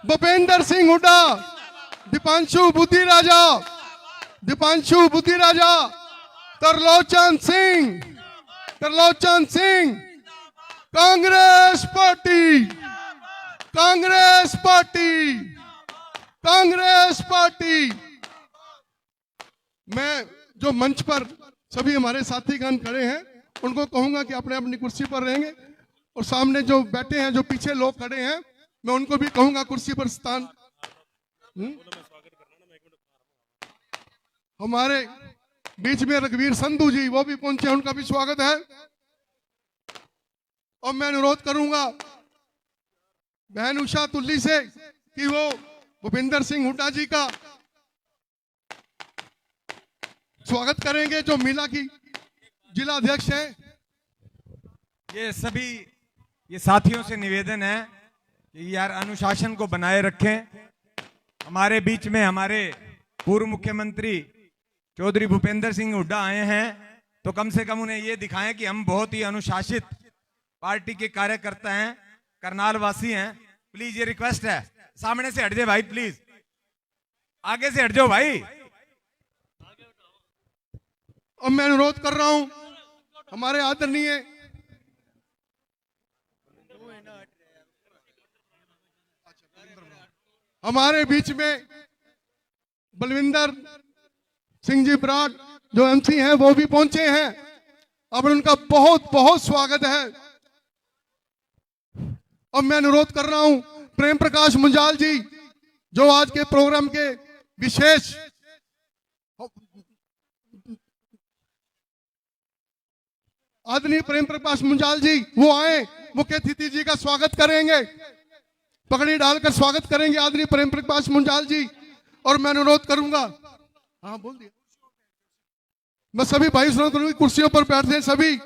भूपेंद्र सिंह हुड्डा, दीपांशु बुद्धि राजा, त्रिलोचन सिंह, कांग्रेस पार्टी। मैं जो मंच पर सभी हमारे साथीगण खड़े हैं उनको कहूंगा कि अपने अपनी कुर्सी पर रहेंगे, और सामने जो बैठे हैं, जो पीछे लोग खड़े हैं, मैं उनको भी कहूंगा कुर्सी पर स्थान। हमारे बीच में रघुवीर संधू जी, वो भी पहुंचे, उनका भी स्वागत है। और मैं अनुरोध करूंगा बहन उषा तुल्ली से कि वो भूपेंद्र सिंह हुड्डा जी का स्वागत करेंगे, जो मीला की जिला अध्यक्ष है। ये साथियों से निवेदन है कि यार अनुशासन को बनाए रखें। हमारे बीच में हमारे पूर्व मुख्यमंत्री चौधरी भूपेंद्र सिंह हुड्डा आए हैं, तो कम से कम उन्हें ये दिखाएं कि हम बहुत ही अनुशासित पार्टी के कार्यकर्ता हैं, करनाल वासी हैं। प्लीज ये रिक्वेस्ट है, सामने से हट जाए भाई, प्लीज आगे से हट जाओ भाई। और मैं अनुरोध कर रहा हूं हमारे आदरणीय हमारे बीच में बलविंदर सिंह जी बराड़ जो एमसी हैं, वो भी पहुंचे हैं। अब उनका बहुत बहुत स्वागत है। और मैं अनुरोध कर रहा हूं प्रेम प्रकाश मुंजाल जी, जो आज के प्रोग्राम के विशेष आदरणीय प्रेम प्रकाश मुंजाल जी, वो आए, मुख्य अतिथि जी का स्वागत करेंगे, पगड़ी डालकर स्वागत करेंगे आदरणीय प्रेम प्रकाश मुंजाल जी। और मैं अनुरोध करूंगा, हाँ बोल दिया, मैं सभी भाई करूंगी कुर्सियों पर बैठते हैं सभी,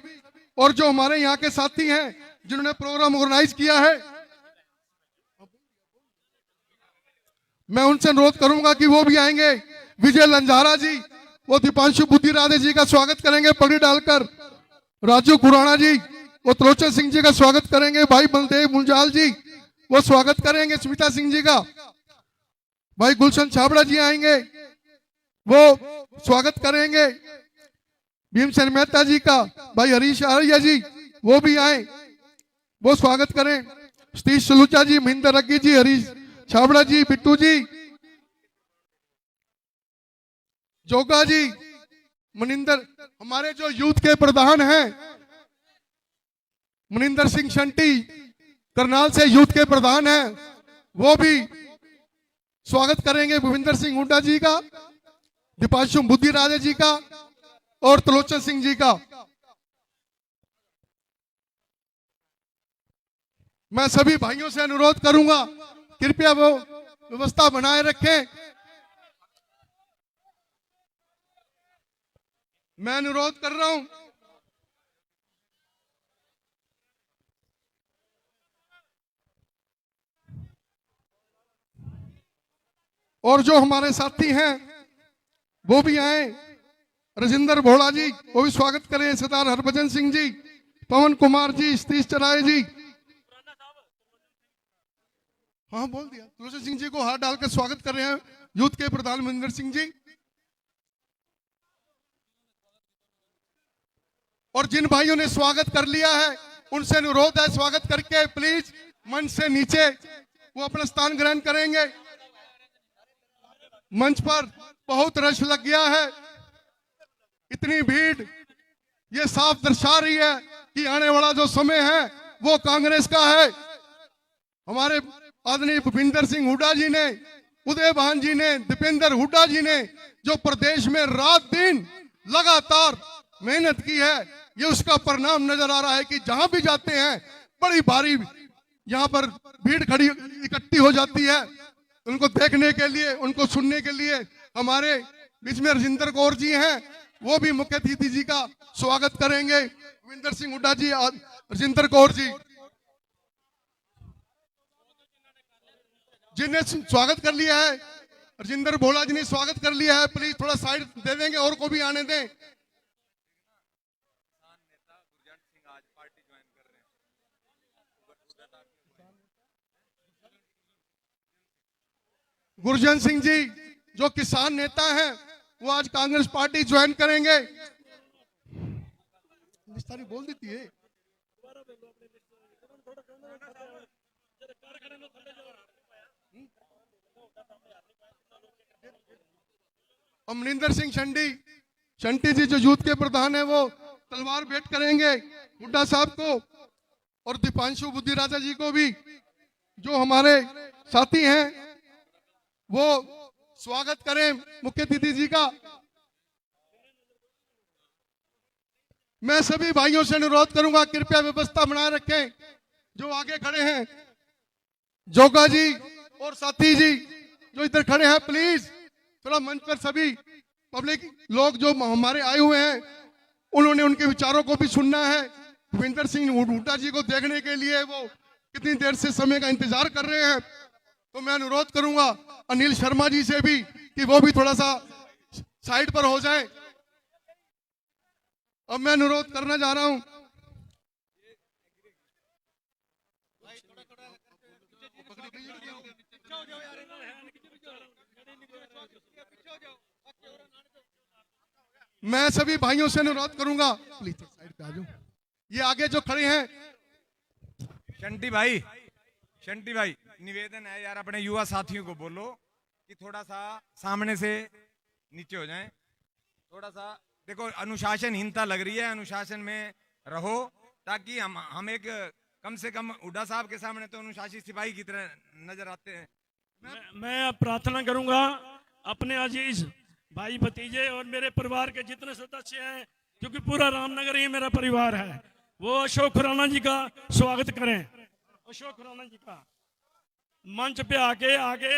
और जो हमारे यहाँ के साथी हैं जिन्होंने प्रोग्राम ऑर्गेनाइज किया है, मैं उनसे अनुरोध करूंगा कि वो भी आएंगे। विजय लंजारा जी, वो दीपांशु बुद्धि राधे जी का स्वागत करेंगे पगड़ी डालकर। राजू खुराना जी, वो त्रिलोचन सिंह जी का स्वागत करेंगे। भाई बलदेव मुंजाल जी, वो स्वागत करेंगे स्मिता सिंह जी का। भाई गुलशन छाबड़ा जी आएंगे, वो स्वागत करेंगे भीमसेन मेहता जी का। भाई हरीश आर्या जी, वो भी आए, वो स्वागत करें। सतीश सलूचा जी, महेंद्र रग्गी जी, हरीश छाबड़ा जी, बिट्टू जी, जोगा जी, मनिंदर, हमारे जो यूथ के प्रधान हैं मनिंदर सिंह शंटी, करनाल से यूथ के प्रधान हैं, वो भी स्वागत करेंगे भूपेंद्र सिंह हुड्डा जी का, दीपांशु बुद्धि राजे जी का और त्रिलोचन सिंह जी का। मैं सभी भाइयों से अनुरोध करूंगा कृपया वो व्यवस्था बनाए रखें। मैं अनुरोध कर रहा हूं और जो हमारे साथी हैं वो भी आए। राजेंद्र भोला जी, वो भी स्वागत करें। सरदार हरभजन सिंह जी, पवन कुमार जी, सतीश चराय जी, हाँ बोल दिया, तुलसी सिंह जी को हाथ डालकर स्वागत कर रहे हैं यूथ के प्रधान मनिंदर सिंह जी। और जिन भाइयों ने स्वागत कर लिया है उनसे अनुरोध है स्वागत करके प्लीज मंच से नीचे वो अपना स्थान ग्रहण करेंगे। मंच पर बहुत रश लग गया है, इतनी भीड़ ये साफ दर्शा रही है कि आने वाला जो समय है वो कांग्रेस का है। हमारे आदरणीय भूपेंद्र सिंह हुड्डा जी ने, उदय भान जी ने, दीपेंद्र हुड्डा जी ने जो प्रदेश में रात दिन लगातार मेहनत की है, ये उसका परिणाम नजर आ रहा है कि जहां भी जाते हैं बड़ी भारी यहाँ पर भीड़ खड़ी इकट्ठी हो जाती है उनको देखने के लिए, उनको सुनने के लिए। हमारे बीच में राजेंद्र कौर जी हैं, वो भी मुख्य अतिथि जी का स्वागत करेंगे। भूपेंद्र सिंह हुड्डा जी, राजेंद्र कौर जी जिन्हें स्वागत कर लिया है, राजेंद्र भोला जी ने स्वागत कर लिया है, प्लीज थोड़ा साइड दे देंगे और को भी आने दें। गुरजन सिंह जी जो किसान नेता हैं वो आज कांग्रेस पार्टी ज्वाइन करेंगे। सारी बोल देती है। अमरिंदर सिंह शंटी जी जो यूथ के प्रधान है वो तलवार भेंट करेंगे हुड्डा साहब को, और दीपांशु बुद्धि राजा जी को भी जो हमारे साथी हैं वो स्वागत करें मुख्य अतिथि जी का। मैं सभी भाइयों से अनुरोध करूंगा कृपया व्यवस्था बनाए रखें। जो आगे खड़े हैं जोगा जी और साथी जी जो इधर खड़े हैं, प्लीज थोड़ा मंच पर सभी पब्लिक लोग जो हमारे आए हुए हैं उन्होंने उनके विचारों को भी सुनना है। भूपेंद्र सिंह हुड्डा जी को देखने के लिए वो कितनी देर से समय का इंतजार कर रहे हैं। तो मैं अनुरोध करूंगा अनिल शर्मा जी से भी कि वो भी थोड़ा सा साइड पर हो जाए। अब मैं अनुरोध करना जा रहा हूं, मैं सभी भाइयों से अनुरोध करूंगा प्लीज साइड पे आ जाओ। ये आगे जो खड़े हैं शंटी भाई निवेदन है यार, अपने युवा साथियों को बोलो कि थोड़ा सा सामने से नीचे हो जाएं। थोड़ा सा देखो अनुशासनहीनता लग रही है, अनुशासन में रहो ताकि हम एक कम से कम हुड्डा साहब के सामने तो अनुशासित सिपाही की तरह नजर आते हैं। मैं अब प्रार्थना करूंगा अपने अजीज भाई भतीजे और मेरे परिवार के जितने सदस्य हैं, क्योंकि पूरा रामनगर ही मेरा परिवार है, वो अशोक खुराना जी का स्वागत करें। अशोक खुराना जी का मंच पे आगे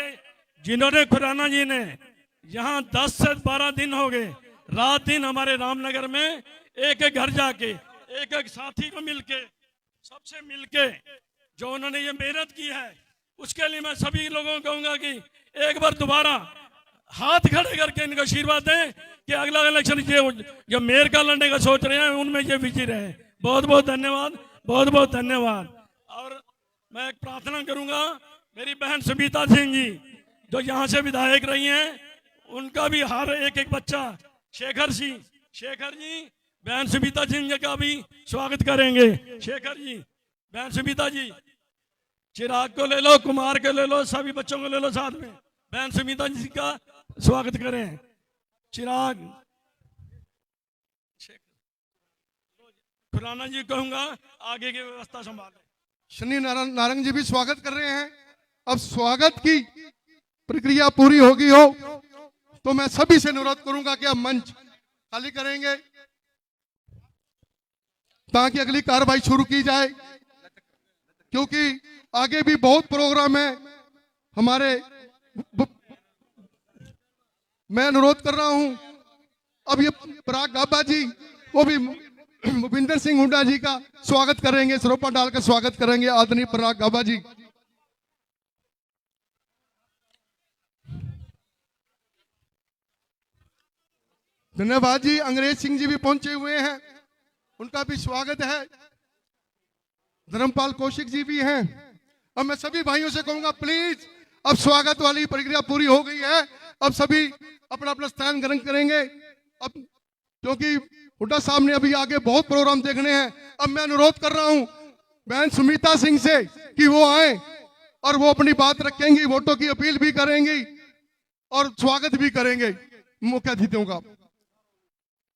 जिन्होंने खुराना जी ने यहाँ 10 से 12 दिन हो गए रात दिन हमारे रामनगर में एक एक घर जाके एक एक साथी को मिलके सबसे मिलके जो उन्होंने ये मेहनत की है, उसके लिए मैं सभी लोगों को कहूंगा कि एक बार दोबारा हाथ खड़े करके इनको आशीर्वाद दें कि अगला इलेक्शन जो मेयर का लड़ने का सोच रहे हैं उनमें ये विजयी रहे। बहुत बहुत धन्यवाद, बहुत बहुत धन्यवाद। और मैं एक प्रार्थना करूंगा मेरी बहन सुमिता सिंह जी जो यहाँ से विधायक रही हैं, उनका भी हर एक एक बच्चा शेखर जी बहन सुमिता सिंह जी का भी स्वागत करेंगे। शेखर जी, बहन सुमिता जी, चिराग को ले लो, कुमार को ले लो, सभी बच्चों को ले लो साथ में, बहन सुमिता जी का स्वागत करें। चिराग खुराना जी कहूंगा आगे की व्यवस्था संभालें। शनि नारंग जी भी स्वागत कर रहे हैं। अब स्वागत की प्रक्रिया पूरी होगी हो तो मैं सभी से अनुरोध करूंगा कि आप मंच खाली करेंगे ताकि अगली कार्रवाई शुरू की जाए, क्योंकि आगे भी बहुत प्रोग्राम है हमारे। मैं अनुरोध कर रहा हूं अब ये पराग गाबा जी वो भी भूपेंद्र सिंह हुड्डा जी का स्वागत करेंगे, सरोपा डालकर स्वागत करेंगे आदरणीय पराग गाबा जी। धन्यवाद जी। अंग्रेज सिंह जी भी पहुंचे हुए हैं, उनका भी स्वागत है। धर्मपाल कौशिक जी भी हैं। अब मैं सभी भाइयों से कहूंगा प्लीज अब स्वागत वाली प्रक्रिया पूरी हो गई है, अब सभी अपना अपना स्थान ग्रहण करेंगे। अब क्योंकि हुड्डा साहब ने अभी आगे बहुत प्रोग्राम देखने हैं, अब मैं अनुरोध कर रहा हूं बहन सुमिता सिंह से कि वो आए और वो अपनी बात रखेंगी, वोटों की अपील भी करेंगी और स्वागत भी करेंगे मुख्य अतिथियों का।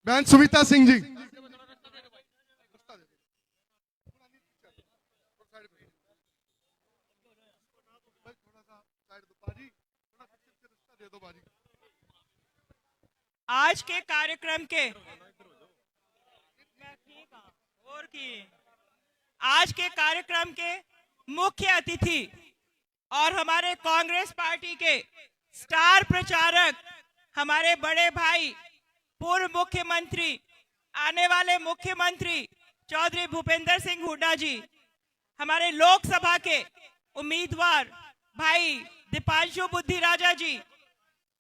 बहन सुमिता सिंह जी। आज के कार्यक्रम के आज के कार्यक्रम के मुख्य अतिथि और हमारे कांग्रेस पार्टी के स्टार प्रचारक हमारे बड़े भाई पूर्व मुख्यमंत्री आने वाले मुख्यमंत्री चौधरी भूपेंद्र सिंह हुड्डा जी, हमारे लोकसभा के उम्मीदवार भाई दीपांशु बुद्धि राजा जी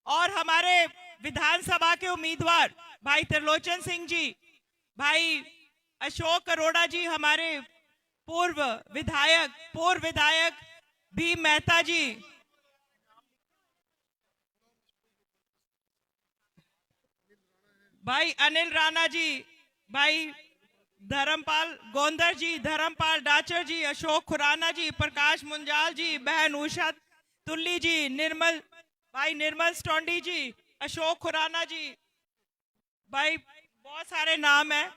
और हमारे विधानसभा के उम्मीदवार भाई त्रिलोचन सिंह जी, भाई अशोक अरोड़ा जी, हमारे पूर्व विधायक भीम मेहता जी, भाई अनिल राणा जी, भाई धर्मपाल गोंदर जी, धर्मपाल डाचर जी, अशोक खुराना जी, प्रकाश मुंजाल जी, बहन उषा तुल्ली जी, भाई निर्मल स्टोंडी जी, अशोक खुराना जी, भाई बहुत सारे नाम हैं,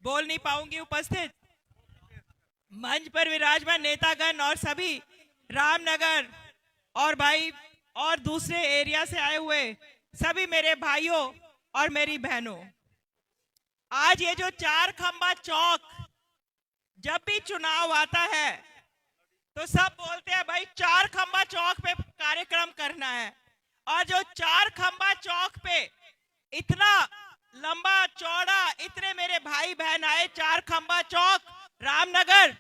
बोल नहीं पाऊंगी। उपस्थित मंच पर विराजमान नेतागण और सभी रामनगर और भाई और दूसरे एरिया से आए हुए सभी मेरे भाइयों और मेरी बहनों, आज ये जो चार खंबा चौक, जब भी चुनाव आता है तो सब बोलते हैं भाई चार खंबा चौक पे कार्यक्रम करना है। और जो चार खंबा चौक पे इतना लंबा चौड़ा इतने मेरे भाई बहन आए, चार खंबा चौक रामनगर,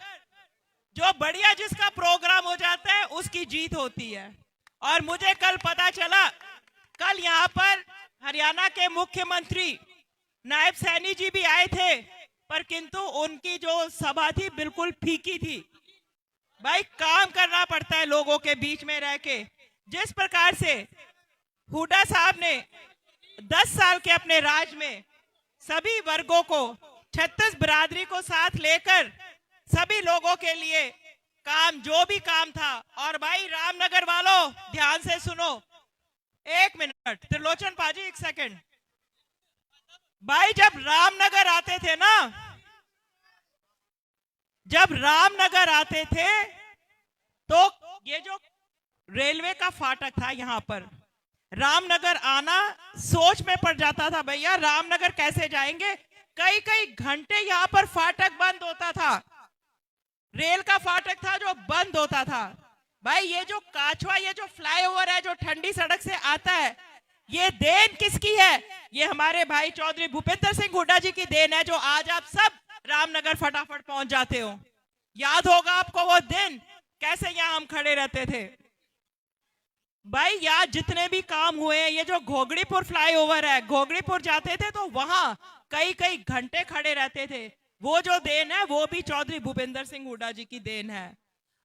जो बढ़िया जिसका प्रोग्राम हो जाता है उसकी जीत होती है। और मुझे कल पता चला, कल यहाँ पर हरियाणा के मुख्यमंत्री नायब सैनी जी भी आए थे, पर किंतु उनकी जो सभा थी बिल्कुल फीकी थी। भाई काम करना पड़ता है लोगों के बीच में रह के। जिस प्रकार से हुड्डा साहब ने 10 साल के अपने राज में सभी वर्गों को, 36 बिरादरी को साथ लेकर सभी लोगों के लिए काम, जो भी काम था। और भाई रामनगर वालों ध्यान से सुनो, 1 मिनट, त्रिलोचन पाजी 1 सेकंड। भाई जब रामनगर आते थे ना, जब रामनगर आते थे तो ये जो रेलवे का फाटक था यहाँ पर, रामनगर आना सोच में पड़ जाता था, भैया रामनगर कैसे जाएंगे। कई कई घंटे यहाँ पर फाटक बंद होता था, रेल का फाटक था जो बंद होता था। भाई ये जो काछवा, ये जो फ्लाईओवर है जो ठंडी सड़क से आता है, ये देन किसकी है? ये हमारे भाई चौधरी भूपेंद्र सिंह हुड्डा जी की देन है, जो आज आप सब रामनगर फटाफट पहुंच जाते हो। याद होगा आपको वो दिन, कैसे यहाँ हम खड़े रहते थे। भाई यहाँ जितने भी काम हुए हैं, ये जो घोगड़ीपुर फ्लाईओवर है, घोगड़ीपुर जाते थे तो वहां कई कई घंटे खड़े रहते थे। वो जो देन है वो भी चौधरी भूपेंद्र सिंह हुड्डा जी की देन है।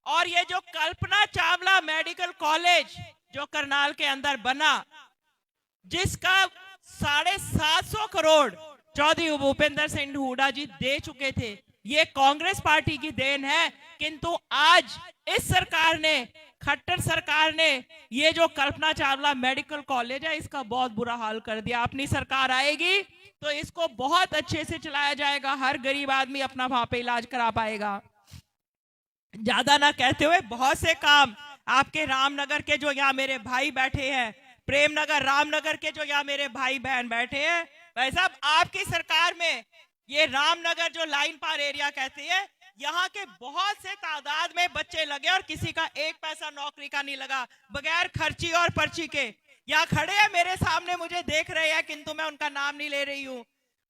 और ये जो कल्पना चावला मेडिकल कॉलेज जो करनाल के अंदर बना, जिसका 750 करोड़ चौधरी भूपेंद्र सिंह हुड्डा जी दे चुके थे, ये कांग्रेस पार्टी की देन है। किंतु आज इस सरकार ने, खट्टर सरकार ने, ये जो कल्पना चावला मेडिकल कॉलेज है इसका बहुत बुरा हाल कर दिया। अपनी सरकार आएगी तो इसको बहुत अच्छे से चलाया जाएगा, हर गरीब आदमी अपना वहां पे इलाज करा पाएगा। ज्यादा ना कहते हुए, बहुत से काम आपके रामनगर के जो यहाँ मेरे भाई बैठे हैं, प्रेमनगर रामनगर के जो यहाँ मेरे भाई बहन बैठे हैं, भाई साहब आपकी सरकार में ये रामनगर जो लाइन पार एरिया कहते हैं, यहाँ के बहुत से तादाद में बच्चे लगे और किसी का 1 पैसा नौकरी का नहीं लगा, बगैर खर्ची और पर्ची के। यहाँ खड़े हैं मेरे सामने, मुझे देख रहे हैं, किंतु मैं उनका नाम नहीं ले रही हूँ।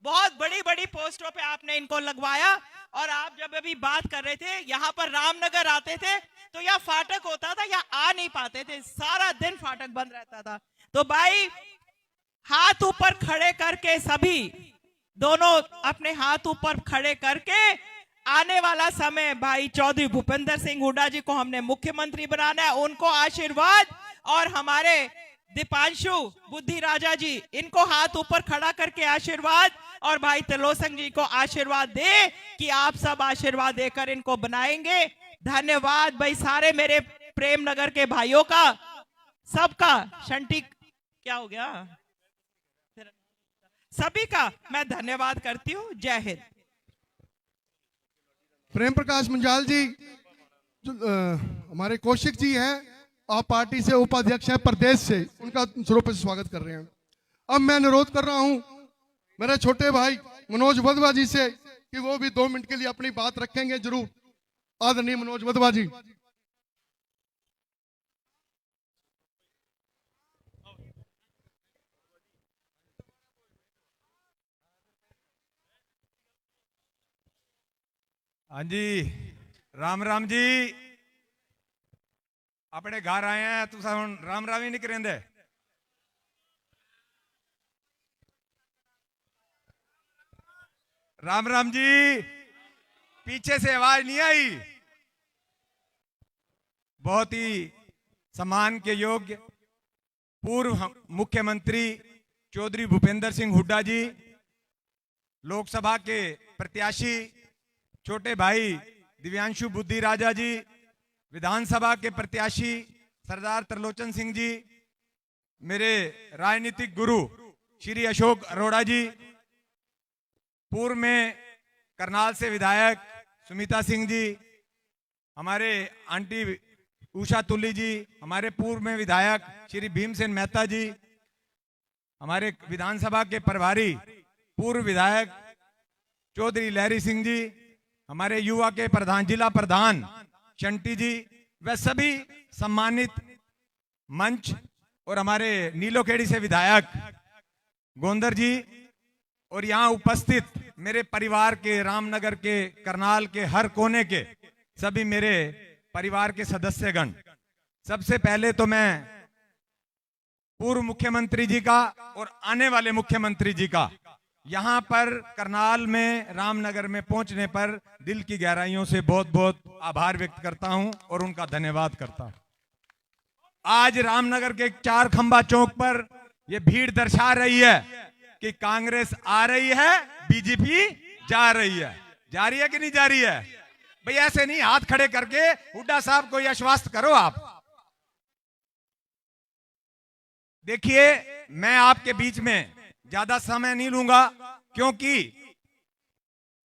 बहुत बड़ी बड़ी पोस्टों पे आपने इनको लगवाया। और आप जब अभी बात कर रहे थे, यहाँ पर रामनगर आते थे तो यहाँ फाटक होता था, यहाँ आ नहीं पाते थे, सारा दिन फाटक बंद रहता था। तो भाई हाथ ऊपर खड़े करके, सभी दोनों अपने हाथ ऊपर खड़े करके, आने वाला समय भाई चौधरी भूपेंद्र सिंह हुड्डा जी को हमने मुख्यमंत्री बनाना है, उनको आशीर्वाद। और हमारे दीपांशु बुद्धि राजा जी, इनको हाथ ऊपर खड़ा करके आशीर्वाद। और भाई त्रिलोचन जी को आशीर्वाद दे कि आप सब आशीर्वाद देकर इनको बनाएंगे। धन्यवाद भाई सारे मेरे प्रेमनगर के भाइयों का, सबका, शंटी क्या हो गया, सभी का मैं धन्यवाद करती हूँ। जय हिंद। प्रेम प्रकाश मुंजाल जी, जो हमारे कौशिक जी हैं, आप पार्टी से उपाध्यक्ष हैं प्रदेश से, उनका स्वरूप से स्वागत कर रहे हैं। अब मैं अनुरोध कर रहा हूं मेरे छोटे भाई मनोज वधवा जी से कि वो भी 2 मिनट के लिए अपनी बात रखेंगे जरूर। आदरणीय मनोज वधवा जी। हाँ जी, राम राम जी। अपने घर आए हैं, तुम राम राम ही नहीं करेंगे। राम राम जी। पीछे से आवाज नहीं आई। बहुत ही सम्मान के योग्य पूर्व मुख्यमंत्री चौधरी भूपेंद्र सिंह हुड्डा जी, लोकसभा के प्रत्याशी छोटे भाई दिव्यांशु बुद्धि राजा जी, विधानसभा के प्रत्याशी सरदार त्रिलोचन सिंह जी, मेरे राजनीतिक गुरु श्री अशोक अरोड़ा जी, पूर्व में करनाल से विधायक सुमिता सिंह जी, हमारे आंटी उषा तुली जी, हमारे पूर्व में विधायक श्री भीमसेन मेहता जी, हमारे विधानसभा के प्रभारी पूर्व विधायक चौधरी लहरी सिंह जी, हमारे युवा के प्रधान जिला प्रधान चंटी जी, व सभी सम्मानित मंच और हमारे नीलोखेड़ी से विधायक गोंदर जी, और यहाँ उपस्थित मेरे परिवार के, रामनगर के, करनाल के हर कोने के सभी मेरे परिवार के सदस्यगण, सबसे पहले तो मैं पूर्व मुख्यमंत्री जी का और आने वाले मुख्यमंत्री जी का यहाँ पर करनाल में, रामनगर में पहुंचने पर दिल की गहराइयों से बहुत बहुत आभार व्यक्त करता हूं और उनका धन्यवाद करता हूं। आज रामनगर के 4 खंबा चौक पर यह भीड़ दर्शा रही है कि कांग्रेस आ रही है, बीजेपी जा रही है। जा रही है कि नहीं जा रही है? भाई ऐसे नहीं हाथ खड़े करके हुड्डा साहब को आश्वस्त करो आप। देखिए, मैं आपके बीच में ज्यादा समय नहीं लूंगा, क्योंकि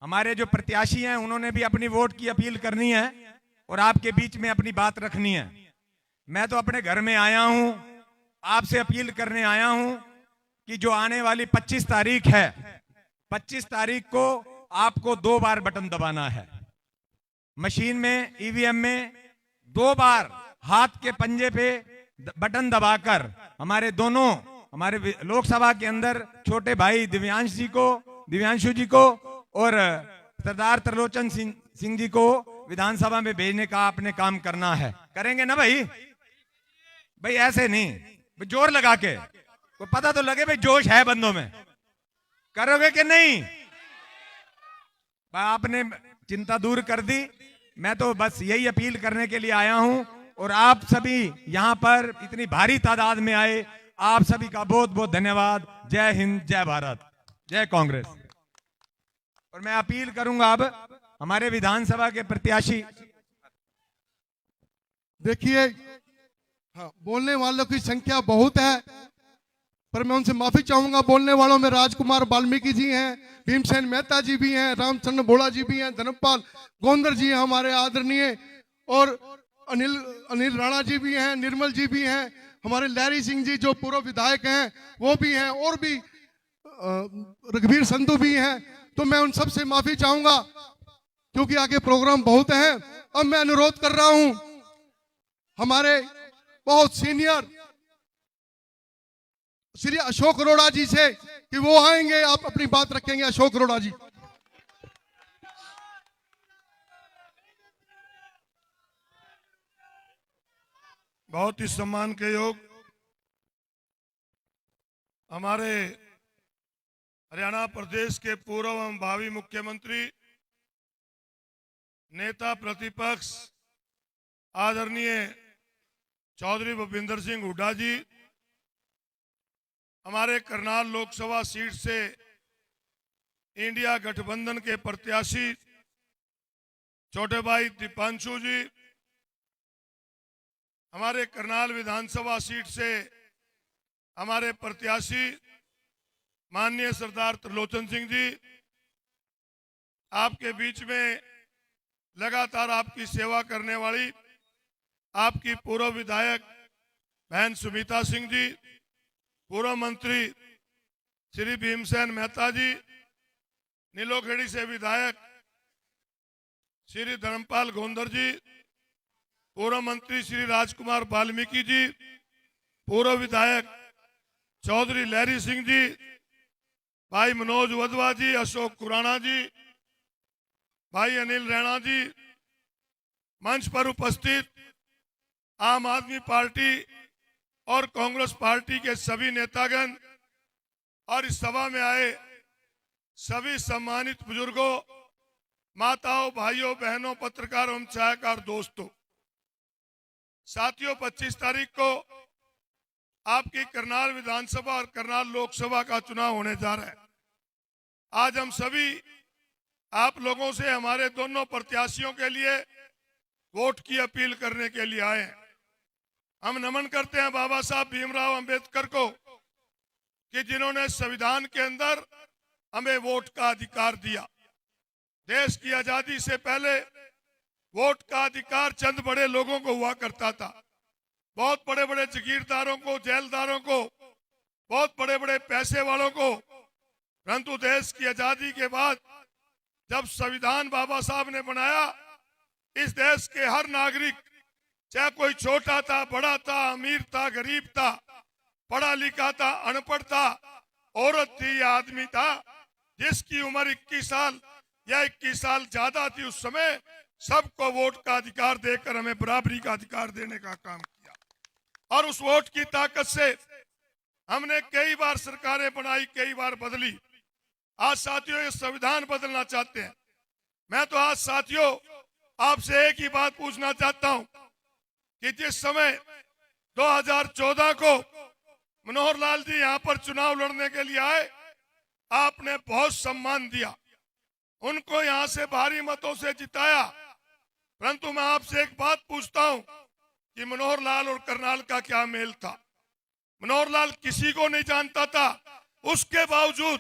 हमारे जो प्रत्याशी हैं उन्होंने भी अपनी वोट की अपील करनी है और आपके बीच में अपनी बात रखनी है। मैं तो अपने घर में आया हूं, आपसे अपील करने आया हूं कि जो आने वाली 25 तारीख है, 25 तारीख को आपको 2 बार बटन दबाना है। मशीन में, ईवीएम में 2 बार हाथ के पंजे पे बटन दबाकर हमारे लोकसभा के अंदर छोटे भाई दिव्यांशु जी को और सरदार त्रिलोचन सिंह जी को विधानसभा में भेजने का आपने काम करना है। करेंगे ना भाई? भाई ऐसे नहीं, भाई जोर लगा के, को पता तो लगे भाई जोश है बंदों में। करोगे कि नहीं? आपने चिंता दूर कर दी। मैं तो बस यही अपील करने के लिए आया हूं और आप सभी यहां पर इतनी भारी तादाद में आए, आप सभी का बहुत बहुत धन्यवाद। जय हिंद, जय भारत, जय कांग्रेस। और मैं अपील करूंगा अब हमारे विधानसभा के प्रत्याशी, देखिए, हाँ, बोलने वालों की संख्या बहुत है, पर मैं उनसे माफी चाहूंगा। बोलने वालों में राजकुमार वाल्मीकि जी हैं, भीमसेन मेहता जी भी हैं, रामचंद्र बोड़ा जी भी हैं, धर्मपाल गोंदर जी हैं हमारे आदरणीय, और अनिल राणा जी भी हैं, निर्मल जी भी हैं, हमारे लहरी सिंह जी जो पूर्व विधायक हैं वो भी हैं, और भी रघुवीर संधू भी हैं। तो मैं उन सब से माफी चाहूंगा क्योंकि आगे प्रोग्राम बहुत हैं। अब मैं अनुरोध कर रहा हूं हमारे बहुत सीनियर श्री अशोक अरोड़ा जी से कि वो आएंगे, आप अपनी बात रखेंगे। अशोक अरोड़ा जी। बहुत ही सम्मान के योग हमारे हरियाणा प्रदेश के पूर्व एवं भावी मुख्यमंत्री, नेता प्रतिपक्ष आदरणीय चौधरी भूपेंद्र सिंह हुड्डा जी, हमारे करनाल लोकसभा सीट से इंडिया गठबंधन के प्रत्याशी छोटे भाई दीपांशु जी, हमारे करनाल विधानसभा सीट से हमारे प्रत्याशी माननीय सरदार त्रिलोचन सिंह जी, आपके बीच में लगातार आपकी सेवा करने वाली आपकी पूर्व विधायक बहन सुमिता सिंह जी, पूर्व मंत्री श्री भीमसेन मेहता जी, नीलोखेड़ी से विधायक श्री धर्मपाल गोंदर जी, पूर्व मंत्री श्री राजकुमार वाल्मीकि जी, पूर्व विधायक चौधरी लहरी सिंह जी, भाई मनोज वधवा जी, अशोक खुराना जी, भाई अनिल राणा जी, मंच पर उपस्थित आम आदमी पार्टी और कांग्रेस पार्टी के सभी नेतागण और इस सभा में आए सभी सम्मानित बुजुर्गों, माताओं, भाइयों, बहनों, पत्रकार एवं छायाकार दोस्तों, साथियों, 25 तारीख को आपकी करनाल विधानसभा और करनाल लोकसभा का चुनाव होने जा रहा है। आज हम सभी आप लोगों से हमारे दोनों प्रत्याशियों के लिए वोट की अपील करने के लिए आए हैं। हम नमन करते हैं बाबा साहब भीमराव अंबेडकर को कि जिन्होंने संविधान के अंदर हमें वोट का अधिकार दिया। देश की आजादी से पहले वोट का अधिकार चंद बड़े लोगों को हुआ करता था। बहुत बड़े बड़े जागीरदारों को, जेलदारों को, बहुत बड़े बड़े पैसे वालों को। परंतु देश की आजादी के बाद जब संविधान बाबा साहब ने बनाया, इस देश के हर नागरिक, चाहे कोई छोटा था, बड़ा था, अमीर था, गरीब था, पढ़ा लिखा था, अनपढ़ था, औरत थी या आदमी था, जिसकी उम्र 21 साल या 21 साल ज्यादा थी, उस समय सबको वोट का अधिकार देकर हमें बराबरी का अधिकार देने का काम किया। और उस वोट की ताकत से हमने कई बार सरकारें बनाई, कई बार बदली। आज साथियों ये संविधान बदलना चाहते हैं। मैं तो आज साथियों आपसे एक ही बात पूछना चाहता हूं कि जिस समय 2014 को मनोहर लाल जी यहां पर चुनाव लड़ने के लिए आए, आपने बहुत सम्मान दिया, उनको यहां से भारी मतों से जिताया। परंतु मैं आपसे एक बात पूछता हूं कि मनोहर लाल और करनाल का क्या मेल था। मनोहर लाल किसी को नहीं जानता था, उसके बावजूद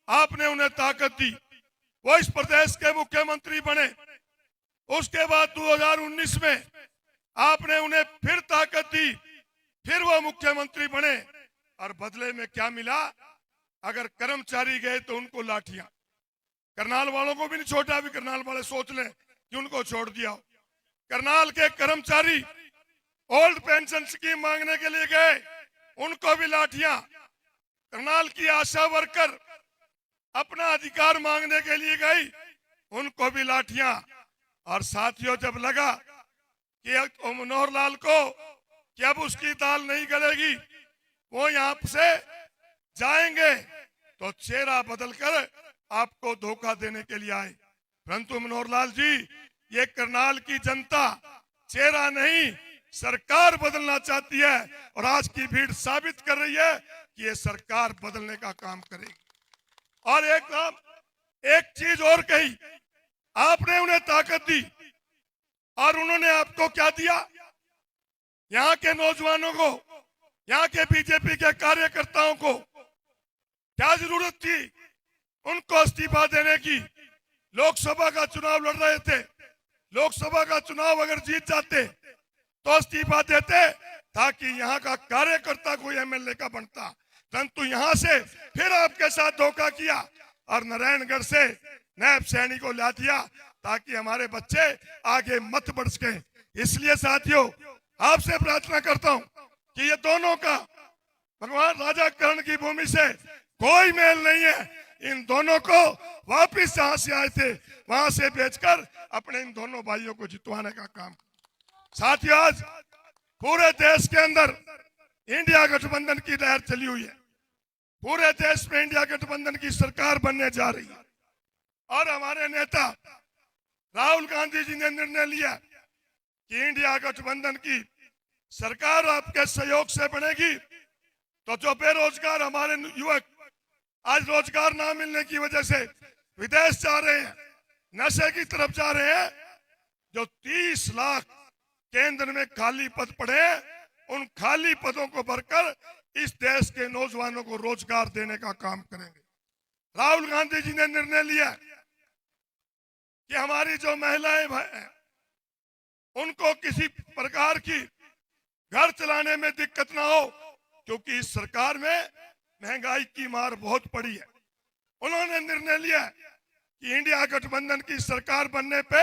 आपने उन्हें ताकत दी, वो इस प्रदेश के मुख्यमंत्री बने। उसके बाद 2019 में आपने उन्हें फिर ताकत दी, फिर वो मुख्यमंत्री बने। और बदले में क्या मिला? अगर कर्मचारी गए तो उनको लाठियां। करनाल वालों को भी नहीं छोड़ा, भी करनाल वाले सोच लें कि उनको छोड़ दिया। करनाल के कर्मचारी ओल्ड पेंशन स्कीम मांगने के लिए गए, उनको भी लाठियां। करनाल की आशा वर्कर अपना अधिकार मांगने के लिए गई, उनको भी लाठियां। और साथियों जब लगा कि मनोहर लाल को कि अब उसकी दाल नहीं गलेगी, वो यहां से जाएंगे, तो चेहरा बदलकर आपको धोखा देने के लिए आए। परंतु मनोहर लाल जी, ये करनाल की जनता चेहरा नहीं सरकार बदलना चाहती है, और आज की भीड़ साबित कर रही है कि ये सरकार बदलने का काम करेगी। और एक चीज और कही, आपने उन्हें ताकत दी और उन्होंने आपको क्या दिया? यहाँ के नौजवानों को, यहाँ के बीजेपी के कार्यकर्ताओं को क्या जरूरत थी उनको इस्तीफा देने की? लोकसभा का चुनाव लड़ रहे थे, लोकसभा का चुनाव अगर जीत जाते तो इस्तीफा देते ताकि यहाँ का कार्यकर्ता कोई एमएलए का बनता। परंतु यहाँ से फिर आपके साथ धोखा किया और नारायणगढ़ से नैब सैनी को ला दिया ताकि हमारे बच्चे आगे मत बढ़ सके। इसलिए साथियों आपसे प्रार्थना करता हूँ कि ये दोनों का भगवान राजा कर्ण की भूमि से कोई मेल नहीं है। इन दोनों को वापिस जहां से आए थे वहां से भेजकर अपने इन दोनों भाइयों को जितवाने का काम। साथियों आज पूरे देश के अंदर इंडिया गठबंधन की लहर चली हुई है। पूरे देश में इंडिया गठबंधन की सरकार बनने जा रही है और हमारे नेता राहुल गांधी जी ने निर्णय लिया कि इंडिया गठबंधन की सरकार आपके सहयोग से बनेगी। तो जो बेरोजगार हमारे युवक आज रोजगार ना मिलने की वजह से विदेश जा रहे हैं, नशे की तरफ जा रहे हैं, जो 30 लाख केंद्र में खाली पद पड़े हैं, उन खाली पदों को भरकर इस देश के नौजवानों को रोजगार देने का काम करेंगे। राहुल गांधी जी ने निर्णय लिया कि हमारी जो महिलाएं हैं उनको किसी प्रकार की घर चलाने में दिक्कत ना हो, क्योंकि इस सरकार में महंगाई की मार बहुत पड़ी है। उन्होंने निर्णय लिया कि इंडिया गठबंधन की सरकार बनने पे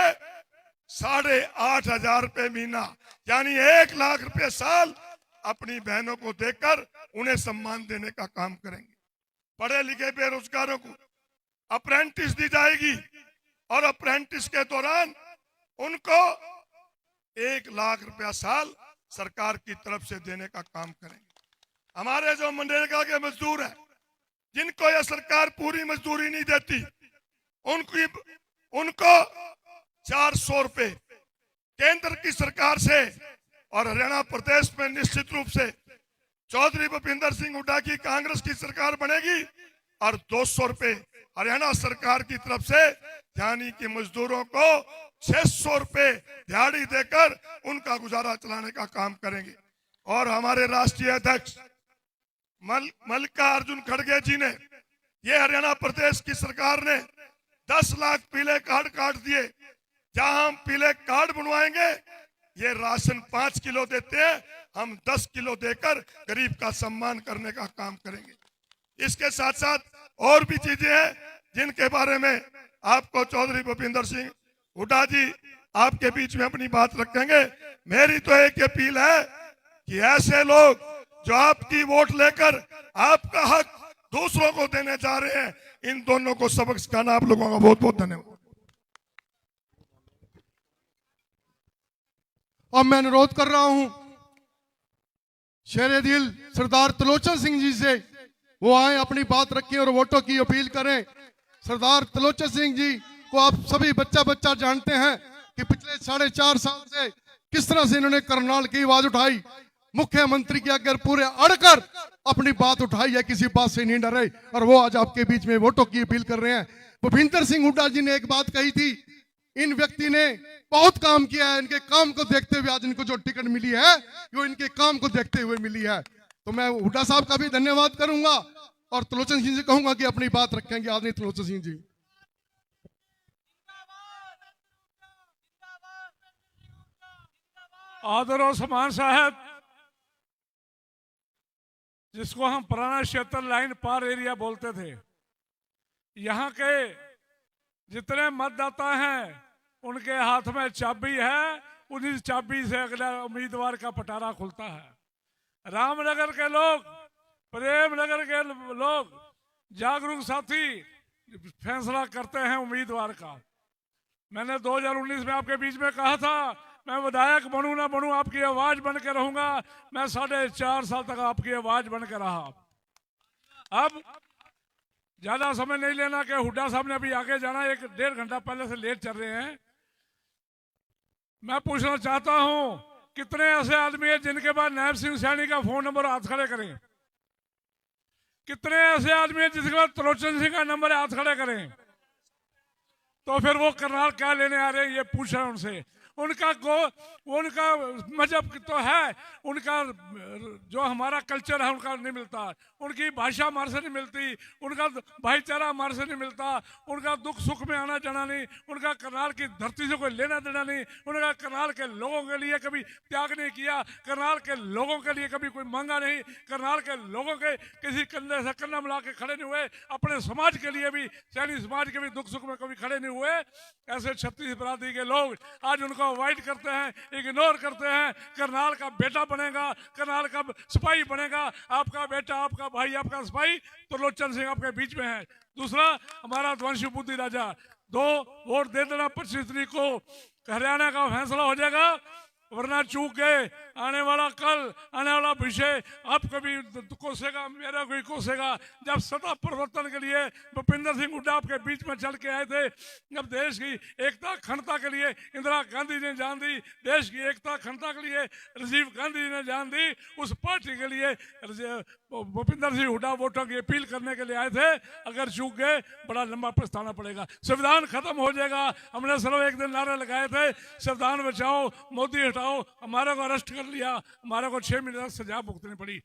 8,500 रुपए महीना यानी 1 लाख रुपए साल अपनी बहनों को देकर उन्हें सम्मान देने का काम करेंगे। पढ़े लिखे बेरोजगारों को अप्रेंटिस दी जाएगी और अप्रेंटिस के दौरान उनको 1 लाख रुपया साल सरकार की तरफ से देने का काम करेंगे। हमारे जो मनरेगा के मजदूर हैं जिनको यह सरकार पूरी मजदूरी नहीं देती, उनको 400 रुपए केंद्र की सरकार से और हरियाणा प्रदेश में निश्चित रूप से चौधरी भूपिंदर सिंह हुड्डा की कांग्रेस की सरकार बनेगी और 200 रुपए हरियाणा सरकार की तरफ से यानी कि मजदूरों को 600 रुपए दिहाड़ी देकर उनका गुजारा चलाने का काम करेंगे। और हमारे राष्ट्रीय अध्यक्ष मल्लिकार्जुन खड़गे जी ने, ये हरियाणा प्रदेश की सरकार ने 10 लाख पीले कार्ड काट दिए। जहां हम पीले कार्ड बनवाएंगे, ये राशन 5 किलो देते हैं, हम 10 किलो देकर गरीब का सम्मान करने का काम करेंगे। इसके साथ साथ और भी चीजें हैं जिनके बारे में आपको चौधरी भूपिंदर सिंह हुड्डा जी आपके बीच में अपनी बात रखेंगे। मेरी तो एक अपील है कि ऐसे लोग जो आपकी वोट लेकर आपका हक दूसरों को देने जा रहे हैं, इन दोनों को सबक सिखाना। आप लोगों का बहुत बहुत धन्यवाद। अब मैं अनुरोध कर रहा हूं शेरे दिल सरदार त्रिलोचन सिंह जी से, वो आए अपनी बात रखें और वोटों की अपील करें। सरदार त्रिलोचन सिंह जी को आप सभी बच्चा बच्चा जानते हैं कि पिछले 4.5 साल से किस तरह से इन्होंने करनाल की आवाज उठाई, मुख्यमंत्री के आगे पूरे अड़कर अपनी बात उठाई है, किसी बात से नहीं डरे, और वो आज आपके बीच में वोटों की अपील कर रहे हैं। भूपिंदर सिंह हुड्डा जी ने एक बात कही थी, इन व्यक्ति ने बहुत काम किया है, इनके काम को देखते हुए आज इनको जो टिकट मिली है वो इनके काम को देखते हुए मिली है। तो मैं हुड्डा साहब का भी धन्यवाद करूंगा और त्रिलोचन सिंह जी कहूंगा कि अपनी बात रखेंगे। आदरणीय त्रिलोचन सिंह जी। आदर और सम्मान साहब, जिसको हम पुराना क्षेत्र लाइन पार एरिया बोलते थे, यहाँ के जितने मतदाता हैं उनके हाथ में चाबी है, उन्हीं चाबी से अगला उम्मीदवार का पटारा खुलता है। रामनगर के लोग, प्रेमनगर के लोग, जागरूक साथी फैसला करते हैं उम्मीदवार का। मैंने 2019 में आपके बीच में कहा था, मैं विधायक बनूं ना बनूं आपकी आवाज बन के रहूंगा। मैं 4.5 साल तक आपकी आवाज बन के रहा। अब ज्यादा समय नहीं लेना कि हुड्डा साहब ने अभी आगे जाना, 1-1.5 घंटा पहले से लेट चल रहे हैं। मैं पूछना चाहता हूं, कितने ऐसे आदमी हैं जिनके पास नायब सिंह सैनी का फोन नंबर हाथ खड़े करें? कितने ऐसे आदमी हैं जिसके पास त्रिलोचन सिंह का नंबर हाथ खड़े करें? तो फिर वो करनाल क्या लेने आ रहे हैं, ये पूछा उनसे। उनका मजहब तो है, उनका जो हमारा कल्चर है उनका नहीं मिलता, उनकी भाषा हमारे से नहीं मिलती, उनका भाईचारा हमारे से नहीं मिलता, उनका दुख सुख में आना जाना नहीं, उनका करनाल की धरती से कोई लेना देना नहीं, उनका करनाल के लोगों के लिए कभी त्याग नहीं किया, करनाल के लोगों के लिए कभी कोई मांगा नहीं, करनाल के लोगों के किसी कंधे से कंधा मिला के खड़े नहीं हुए, अपने समाज के लिए भी, सैनी समाज के भी दुख सुख में कभी खड़े नहीं हुए। ऐसे 36 बरादरी के लोग आज उनको अवॉइड करते हैं, इग्नोर करते हैं। करनाल का बेटा बनेगा, करनाल का सिपाही बनेगा, आपका बेटा, आपका भाई, आपका सिपाही त्रिलोचन सिंह आपके बीच में है। दूसरा, हमारा ध्वंसी बुद्धि राजा, 2 वोट दे देना 25 तारीख को, हरियाणा का फैसला हो जाएगा। वरना चूक गए, आने वाला कल, आने वाला विषय आप कभी कोसेगा, मेरा कोई कोसेगा। जब सत्ता परिवर्तन के लिए भूपिंदर सिंह हुड्डा आपके बीच में चल के आए थे, जब देश की एकता अखंडता के लिए इंदिरा गांधी ने जान दी, देश की एकता अखंडता के लिए राजीव गांधी ने जान दी, उस पार्टी के लिए भूपिंदर सिंह हुड्डा वोटों की अपील करने के लिए आए थे। अगर चूक गए, बड़ा लंबा पछताना पड़ेगा। संविधान खत्म हो जाएगा। हमने सिर्फ एक दिन नारे लगाए थे, संविधान बचाओ, मोदी हटाओ, हमारे को अरेस्ट कर लिया, हमारे को 6 महीने तक सजा भुगतनी पड़ी।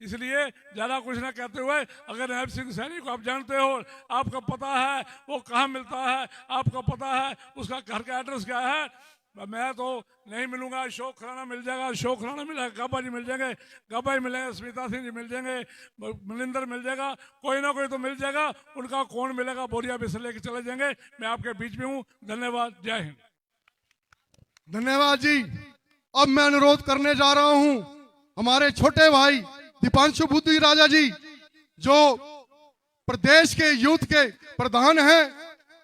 इसलिए ज्यादा कुछ ना कहते हुए, अगर नायब सिंह सैनी को आप जानते हो, आपको पता है वो कहाँ मिलता है, आपको पता है उसका घर का एड्रेस क्या है, मैं तो नहीं मिलूंगा। अशोक खुराना मिल जाएगा, अशोक खुराना मिलेगा, गाबा जी मिल जाएंगे, गाबा जी मिलेंगे, स्मिता सिंह जी मिल जाएंगे, मनिंदर मिल जाएगा, कोई ना कोई तो मिल जाएगा। उनका कौन मिलेगा, बोरिया भी से लेके चले जाएंगे। मैं आपके बीच में हूँ। धन्यवाद। जय हिंद। धन्यवाद जी। अब मैं अनुरोध करने जा रहा हूं हमारे छोटे भाई दीपांशु बुद्धि राजा जी, जो प्रदेश के यूथ के प्रधान हैं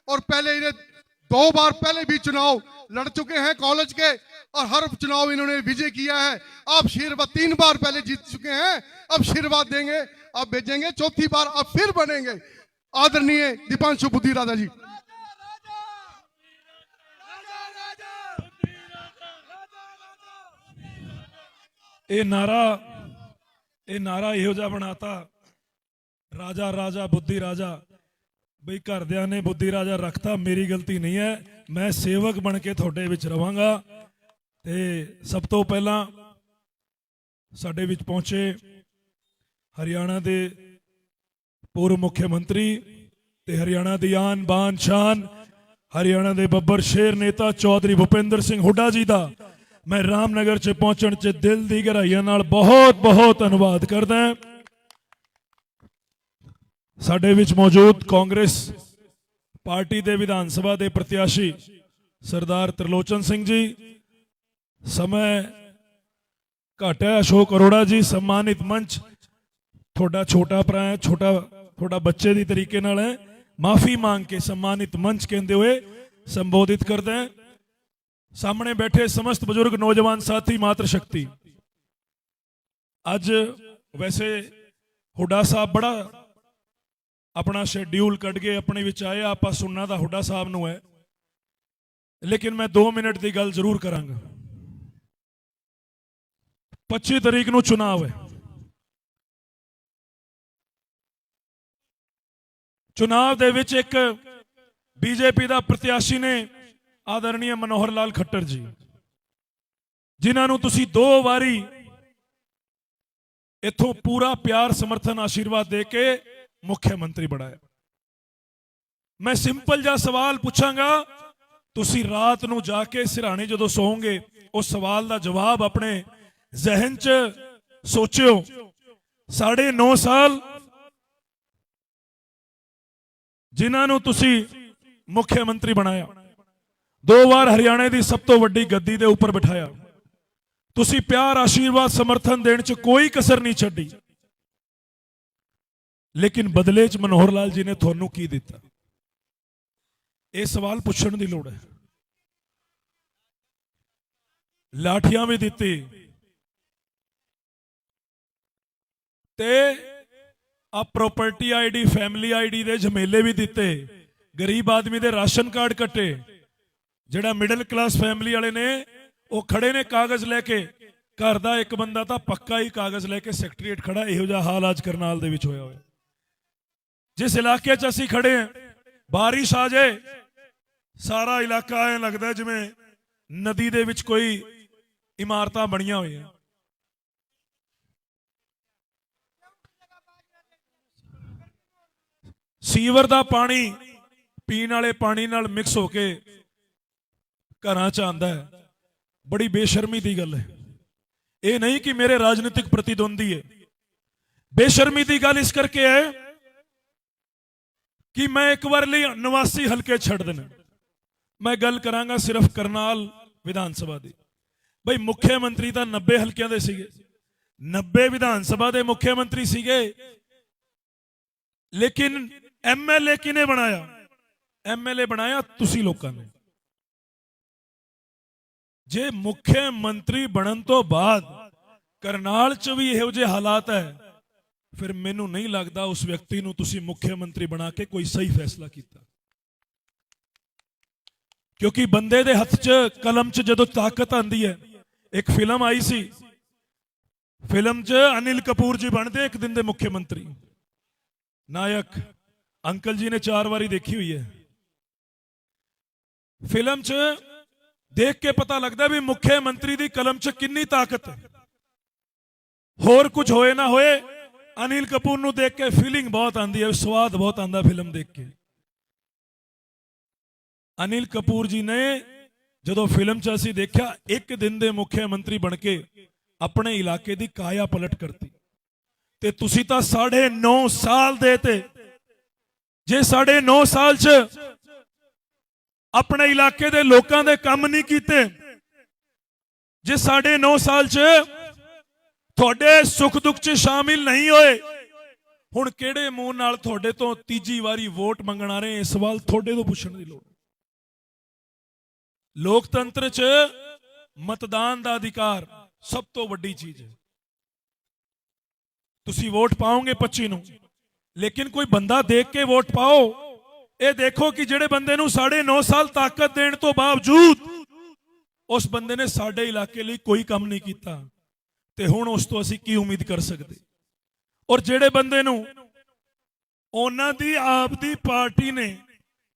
और पहले इन्हें 2 बार पहले भी चुनाव लड़ चुके हैं कॉलेज के, और हर चुनाव इन्होंने विजय किया है। आप आशीर्वाद 3 बार पहले जीत चुके हैं, अब आशीर्वाद देंगे, अब भेजेंगे, 4थी बार अब फिर बनेंगे। आदरणीय दीपांशु बुद्धि राजा जी। ये नारा ਇਹ ਨਾਰਾ ਇਹੋ ਜਿਹਾ ਬਣਾਤਾ, ਰਾਜਾ ਰਾਜਾ ਬੁੱਧੀ ਰਾਜਾ। ਬਈ ਘਰਦਿਆਂ ਨੇ ਬੁੱਧੀ ਰਾਜਾ ਰੱਖਤਾ, ਮੇਰੀ ਗਲਤੀ ਨਹੀਂ ਹੈ, ਮੈਂ ਸੇਵਕ ਬਣ ਕੇ ਤੁਹਾਡੇ ਵਿੱਚ ਰਵਾਂਗਾ। ਤੇ ਸਭ ਤੋਂ ਪਹਿਲਾਂ ਸਾਡੇ ਵਿੱਚ ਪਹੁੰਚੇ ਹਰਿਆਣਾ ਦੇ पूर्व मुख्यमंत्री ते हरियाणा दी आन बान शान, हरियाणा दे बब्बर शेर नेता चौधरी भूपेंद्र सिंह हुड्डा जी दा मैं रामनगर च पहुंचण च दिल दी गहराइयां नाल बहुत बहुत धन्नवाद करदा हां। साडे विच मौजूद कांग्रेस पार्टी दे विधान सभा दे प्रत्याशी सरदार त्रिलोचन सिंह जी, समय घट है, अशोक अरोड़ा जी, सम्मानित मंच थोड़ा छोटा भरा है, छोटा थोड़ा बच्चे दी तरीके नाल है, माफी मांग के सम्मानित मंच कहते हुए संबोधित करते हैं। सामने बैठे समस्त बुजुर्ग नौजवान साथी मातृशक्ति, अज वैसे हुड्डा साहब बड़ा अपना शेड्यूल कट के अपने विच आए, आप सुनना तो हुड्डा साहब नूं है, लेकिन मैं 2 मिनट की गल जरूर करांगा। 25 तारीख नूं चुनाव है, चुनाव दे विच एक बीजेपी का प्रत्याशी ने आदरणीय मनोहर लाल खट्टर जी, जिन्होंने तुसी 2 वारी इथों पूरा प्यार समर्थन आशीर्वाद दे के मुख्यमंत्री बनाया। मैं सिंपल जा सवाल पूछांगा, तुसी रात नूं जाके सिरहाने जदों सोओगे उस सवाल का जवाब अपने जहन च सोचियो। 9.5 साल जिन्होंने तुसी मुख्यमंत्री बनाया, 2 बार हरियाणा की सब तो वड्डी गद्दी दे उपर बिठाया, तुसी प्यार आशीर्वाद समर्थन देने च कोई कसर नहीं छड्डी, लेकिन बदले च मनोहर लाल जी ने तुहानू की दिता? यह सवाल पूछण की लोड़ है। लाठियां भी दिती ते आ प्रॉपर्टी आईडी, फैमिली आईडी दे झमेले भी दिते, गरीब आदमी दे राशन कार्ड कटे, जिहड़ा मिडल क्लास फैमिली वाले ने वो खड़े ने कागज लेके, घर दा एक बंदा तां पक्का ही कागज लेके सैकटरीएट खड़ा। इहो जिहा हाल अज करनाल दे विच होया होया। जिस इलाके च असीं खड़े हैं, बारिश आ जाए सारा इलाका ऐ लगदा जिवें नदी दे विच कोई इमारतां बणियां होईयां। सीवर दा पानी पीण वाले पानी नाल मिक्स होके घरां च आंदा है। बड़ी बेशर्मी दी गल है। ये नहीं कि मेरे राजनीतिक प्रतिद्वंदी है, बेशर्मी दी गल इस करके है कि मैं एक बार लिए 89 हल्के छड़ देने। मैं गल करांगा सिर्फ करनाल विधान सभा दी। भाई मुख्यमंत्री तो 90 हल्कियां दे सीगे, 90 विधान सभा दे मुख्यमंत्री सीगे, लेकिन एमएलए किने बनाया? एमएलए बनाया तुसी लोकां ने। जे मुख्यमंत्री बनन तो बाद करनाल च भी इहो जे हालात है, फिर मैनू नहीं लगता उस व्यक्ति नू तुसी मुख्यमंत्री बना के कोई सही फैसला किया। क्योंकि बंदे दे हथ च कलम च जदों ताकत आंदी है। एक फिल्म आई सी, फिल्म च अनिल कपूर जी बनते एक दिन दे मुख्यमंत्री, नायक अंकल जी ने 4 बारी देखी हुई है। फिल्म च देख के पता लगता भी मुख्यमंत्री दी कलम च कितनी ताकत है। होर कुछ होए ना होए, अनिल कपूर नू देख के फीलिंग बहुत आंदी है, स्वाद बहुत आंदा फिल्म देख के। अनिल कपूर जी ने जदों फिल्म च असीं देखा, एक दिन दे मुख्यमंत्री बन के अपने इलाके दी काया पलट करती। ते तुसी तां 9.5 साल देते। जे 9.5 साल च अपने इलाके दे लोकां दे काम नहीं कीते, जे 9.5 साल च थोड़े सुख दुख च शामिल नहीं होए, हुण किहड़े मूंह नाल थोड़े तो तीजी वारी वोट मंगण आ रहे? सवाल थोड़े तो पुछण दी लोड़। लोकतंत्र च मतदान दा अधिकार सब तो वड्डी चीज है। तुसी वोट पाओगे 25 नूं, लेकिन कोई बंदा देख के वोट पाओ। ये देखो कि जेड़े बंदे नूं 9.5 साल ताकत देने तो बावजूद उस बंदे ने साडे इलाके लिए कोई काम नहीं किया, ते हुण उस तो असीं की उम्मीद कर सकते? ਔਰ ਜਿਹੜੇ ਬੰਦੇ ਨੂੰ ਉਹਨਾਂ ਦੀ ਆਪ ਦੀ ਪਾਰਟੀ ਨੇ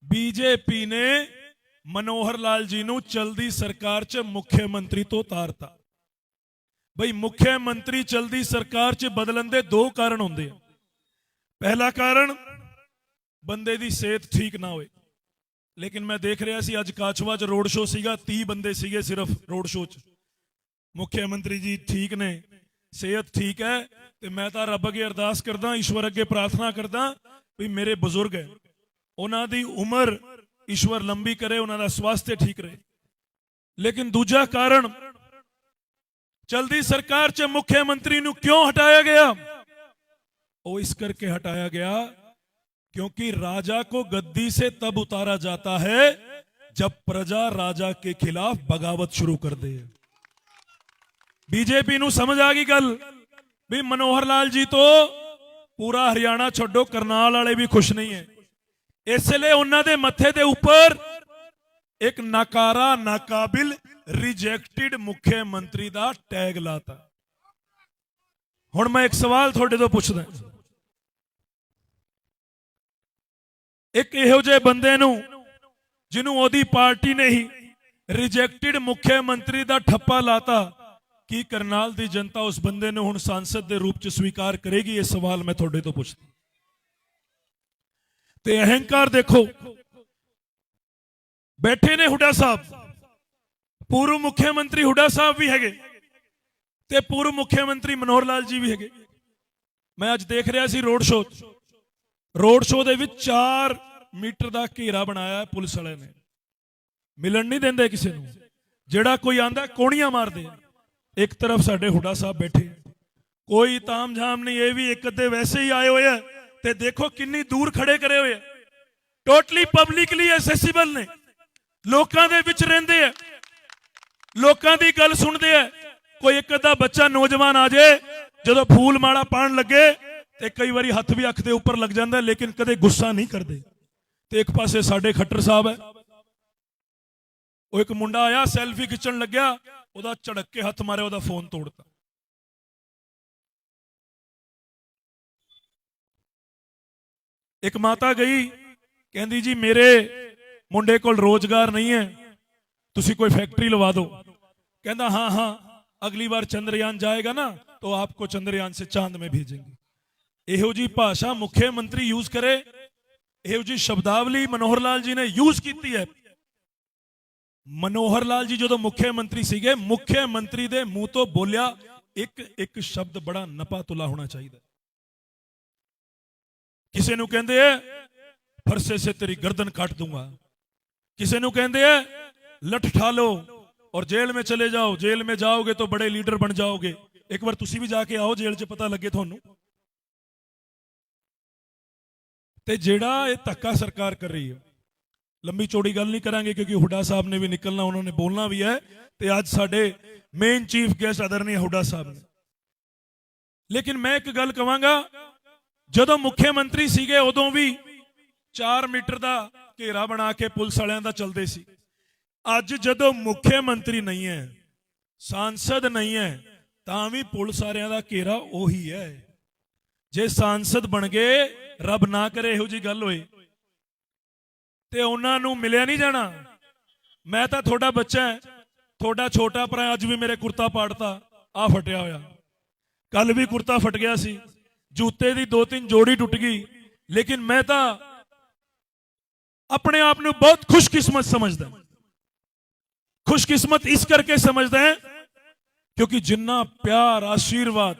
ਬੀਜੇਪੀ ਨੇ ਮਨੋਹਰ ਲਾਲ ਜੀ ਨੂੰ ਚਲਦੀ ਸਰਕਾਰ 'ਚ ਮੁੱਖ ਮੰਤਰੀ ਤੋਂ ਉਤਾਰਤਾ। ਬਈ ਮੁੱਖ ਮੰਤਰੀ ਚਲਦੀ ਸਰਕਾਰ 'ਚ ਬਦਲਣ ਦੇ ਦੋ ਕਾਰਨ ਹੁੰਦੇ ਆ। ਪਹਿਲਾ ਕਾਰਨ ਬੰਦੇ ਦੀ ਸਿਹਤ ਠੀਕ ਨਾ ਹੋਏ। ਲੇਕਿਨ ਮੈਂ ਦੇਖ ਰਿਹਾ ਸੀ ਅੱਜ ਕਾਚਵਾ 'ਚ ਰੋਡ ਸ਼ੋਅ ਸੀਗਾ, 30 ਬੰਦੇ ਸੀਗੇ ਸਿਰਫ ਰੋਡ ਸ਼ੋਅ 'ਚ। ਮੁੱਖ ਮੰਤਰੀ ਜੀ ਠੀਕ ਨੇ, ਸਿਹਤ ਠੀਕ ਹੈ, ਤੇ ਮੈਂ ਤਾਂ ਰੱਬ ਅੱਗੇ ਅਰਦਾਸ ਕਰਦਾ, ਈਸ਼ਵਰ ਅੱਗੇ ਪ੍ਰਾਰਥਨਾ ਕਰਦਾ ਵੀ ਮੇਰੇ ਬਜ਼ੁਰਗ ਹੈ, ਉਹਨਾਂ ਦੀ ਉਮਰ ਈਸ਼ਵਰ ਲੰਬੀ ਕਰੇ, ਉਹਨਾਂ ਦਾ ਸਵਾਸਥ ਠੀਕ ਰਹੇ। ਲੇਕਿਨ ਦੂਜਾ ਕਾਰਨ ਚਲਦੀ ਸਰਕਾਰ 'ਚ ਮੁੱਖ ਮੰਤਰੀ ਨੂੰ ਕਿਉਂ ਹਟਾਇਆ ਗਿਆ? ਉਹ ਇਸ करके हटाया गया क्योंकि राजा को गद्दी से तब उतारा जाता है जब प्रजा राजा के खिलाफ बगावत शुरू कर दे। बीजेपी ਨੂੰ ਸਮਝ ਆ ਗਈ ਗੱਲ ਵੀ ਮਨੋਹਰ ਲਾਲ ਜੀ ਤੋਂ ਪੂਰਾ ਹਰਿਆਣਾ ਛੱਡੋ, ਕਰਨਾਲ ਵਾਲੇ ਵੀ ਖੁਸ਼ ਨਹੀਂ ਹੈ। ਇਸ ਲਈ ਉਹਨਾਂ ਦੇ ਮੱਥੇ ਦੇ ਉੱਪਰ ਇੱਕ ਨਕਾਰਾ ਨਾਕਾਬਿਲ ਰਿਜੈਕਟਿਡ ਮੁੱਖ ਮੰਤਰੀ ਦਾ ਟੈਗ ਲਾਤਾ। ਹੁਣ ਮੈਂ ਇੱਕ ਸਵਾਲ ਤੁਹਾਡੇ ਤੋਂ ਪੁੱਛਦਾ, ਇੱਕ ਇਹੋ ਜਿਹੇ ਬੰਦੇ ਨੂੰ ਜਿਹਨੂੰ ਉਹਦੀ ਪਾਰਟੀ ਨੇ ਹੀ ਰਿਜੈਕਟਿਡ ਮੁੱਖ ਮੰਤਰੀ ਦਾ ਠੱਪਾ ਲਾਤਾ, ਕੀ ਕਰਨਾਲ ਦੀ ਜਨਤਾ ਉਸ ਬੰਦੇ ਨੂੰ ਹੁਣ ਸੰਸਦ ਦੇ ਰੂਪ ਚ ਸਵੀਕਾਰ ਕਰੇਗੀ? ਇਹ ਸਵਾਲ ਮੈਂ ਤੁਹਾਡੇ ਤੋਂ ਪੁੱਛਦਾ। ਤੇ ਅਹੰਕਾਰ ਦੇਖੋ, ਬੈਠੇ ਨੇ ਹੁੱਡਾ ਸਾਹਿਬ, पूर्व मुख्यमंत्री हुड्डा साहब भी है ते पूर्व मुख्यमंत्री मनोहर लाल जी भी है। मैं अज देख रहा सी रोड शो दे विच 4 मीटर का घेरा बनाया पुलिस वाले ने, मिलन नहीं देंदे किसी नूं, जेड़ा कोई आंदा कोणियां मारदे। एक तरफ साडे हुड्डा साहब बैठे, कोई ताम झाम नहीं, ये भी एक अद्धे वैसे ही आए हुए हैं, ते देखो किन्नी दूर खड़े करे हुए, टोटली पब्लिकली एक्सेसिबल ने, लोकां दे विच रहिंदे है, लोकां दी गल सुनदे है। कोई एक अद्धा बच्चा नौजवान आ जाए, जदों फूल माला पाण लगे ते कई बारी हथ भी अख दे उपर लग जांदा है, लेकिन कदे गुस्सा नहीं करदे। ते एक पासे साडे खट्टर साहब है, वो एक मुंडा आया सैल्फी खिच्चण लग्या, ओदा झड़क के हथ मारे, ओदा फोन तोड़ता। एक माता गई, कहंदी जी मेरे मुंडे कोल रोजगार नहीं है, तुसी कोई फैक्ट्री लवा दो। कहंदा हाँ हाँ, अगली बार चंद्रयान जाएगा ना तो आपको चंद्रयान से चांद में भेजेंगे। एहो जी भाषा मुख्यमंत्री यूज करे, एहो जी शब्दावली मनोहर लाल जी ने यूज की है। मनोहर लाल जी जो मुख्यमंत्री सीगे, मुख्यमंत्री दे मुंह तो बोलिया एक एक शब्द बड़ा नपा तुला होना चाहिए। किसी नूं कहंदे है फरसे से तेरी गर्दन काट दूंगा, किसी नूं कहंदे है लठ ठा लो और जेल में चले जाओ, जेल में जाओगे तो बड़े लीडर बन जाओगे। एक बार तुसी भी जाके आओ जेल च, पता लगे थानू। ते जेड़ा ये धक्का सरकार कर रही है, लंबी चौड़ी गल नहीं करांगे क्योंकि हुड्डा साहब ने भी निकलना, उन्होंने बोलना भी है। ते आज साडे मेन चीफ गेस्ट आदरणीय हुड्डा साहब ने। लेकिन मैं एक गल कहांगा, जदों मुख्यमंत्री सीगे उदों भी 4 मीटर का घेरा बना के पुलिस वालियां दा चलदे सी। अज जदों मुख्यमंत्री नहीं है, सांसद नहीं है, तां भी पुलिस वालियां दा घेरा ओही है। जे सांसद बन गए, रब ना करे इहो जी गल होए, ते उन्हां नूं मिलिया नहीं जाना। मैं तां थोड़ा बच्चा है, थोड़ा छोटा भरा, अज भी मेरे कुर्ता पाड़ता, आ फटिया होया, कल भी कुर्ता फट गया सी, जूते दी 2-3 जोड़ी टुट गई। लेकिन मैं तां अपने आप नूं बहुत खुशकिस्मत समझदा। खुशकिस्मत इस करके समझदा है क्योंकि जिन्ना प्यार आशीर्वाद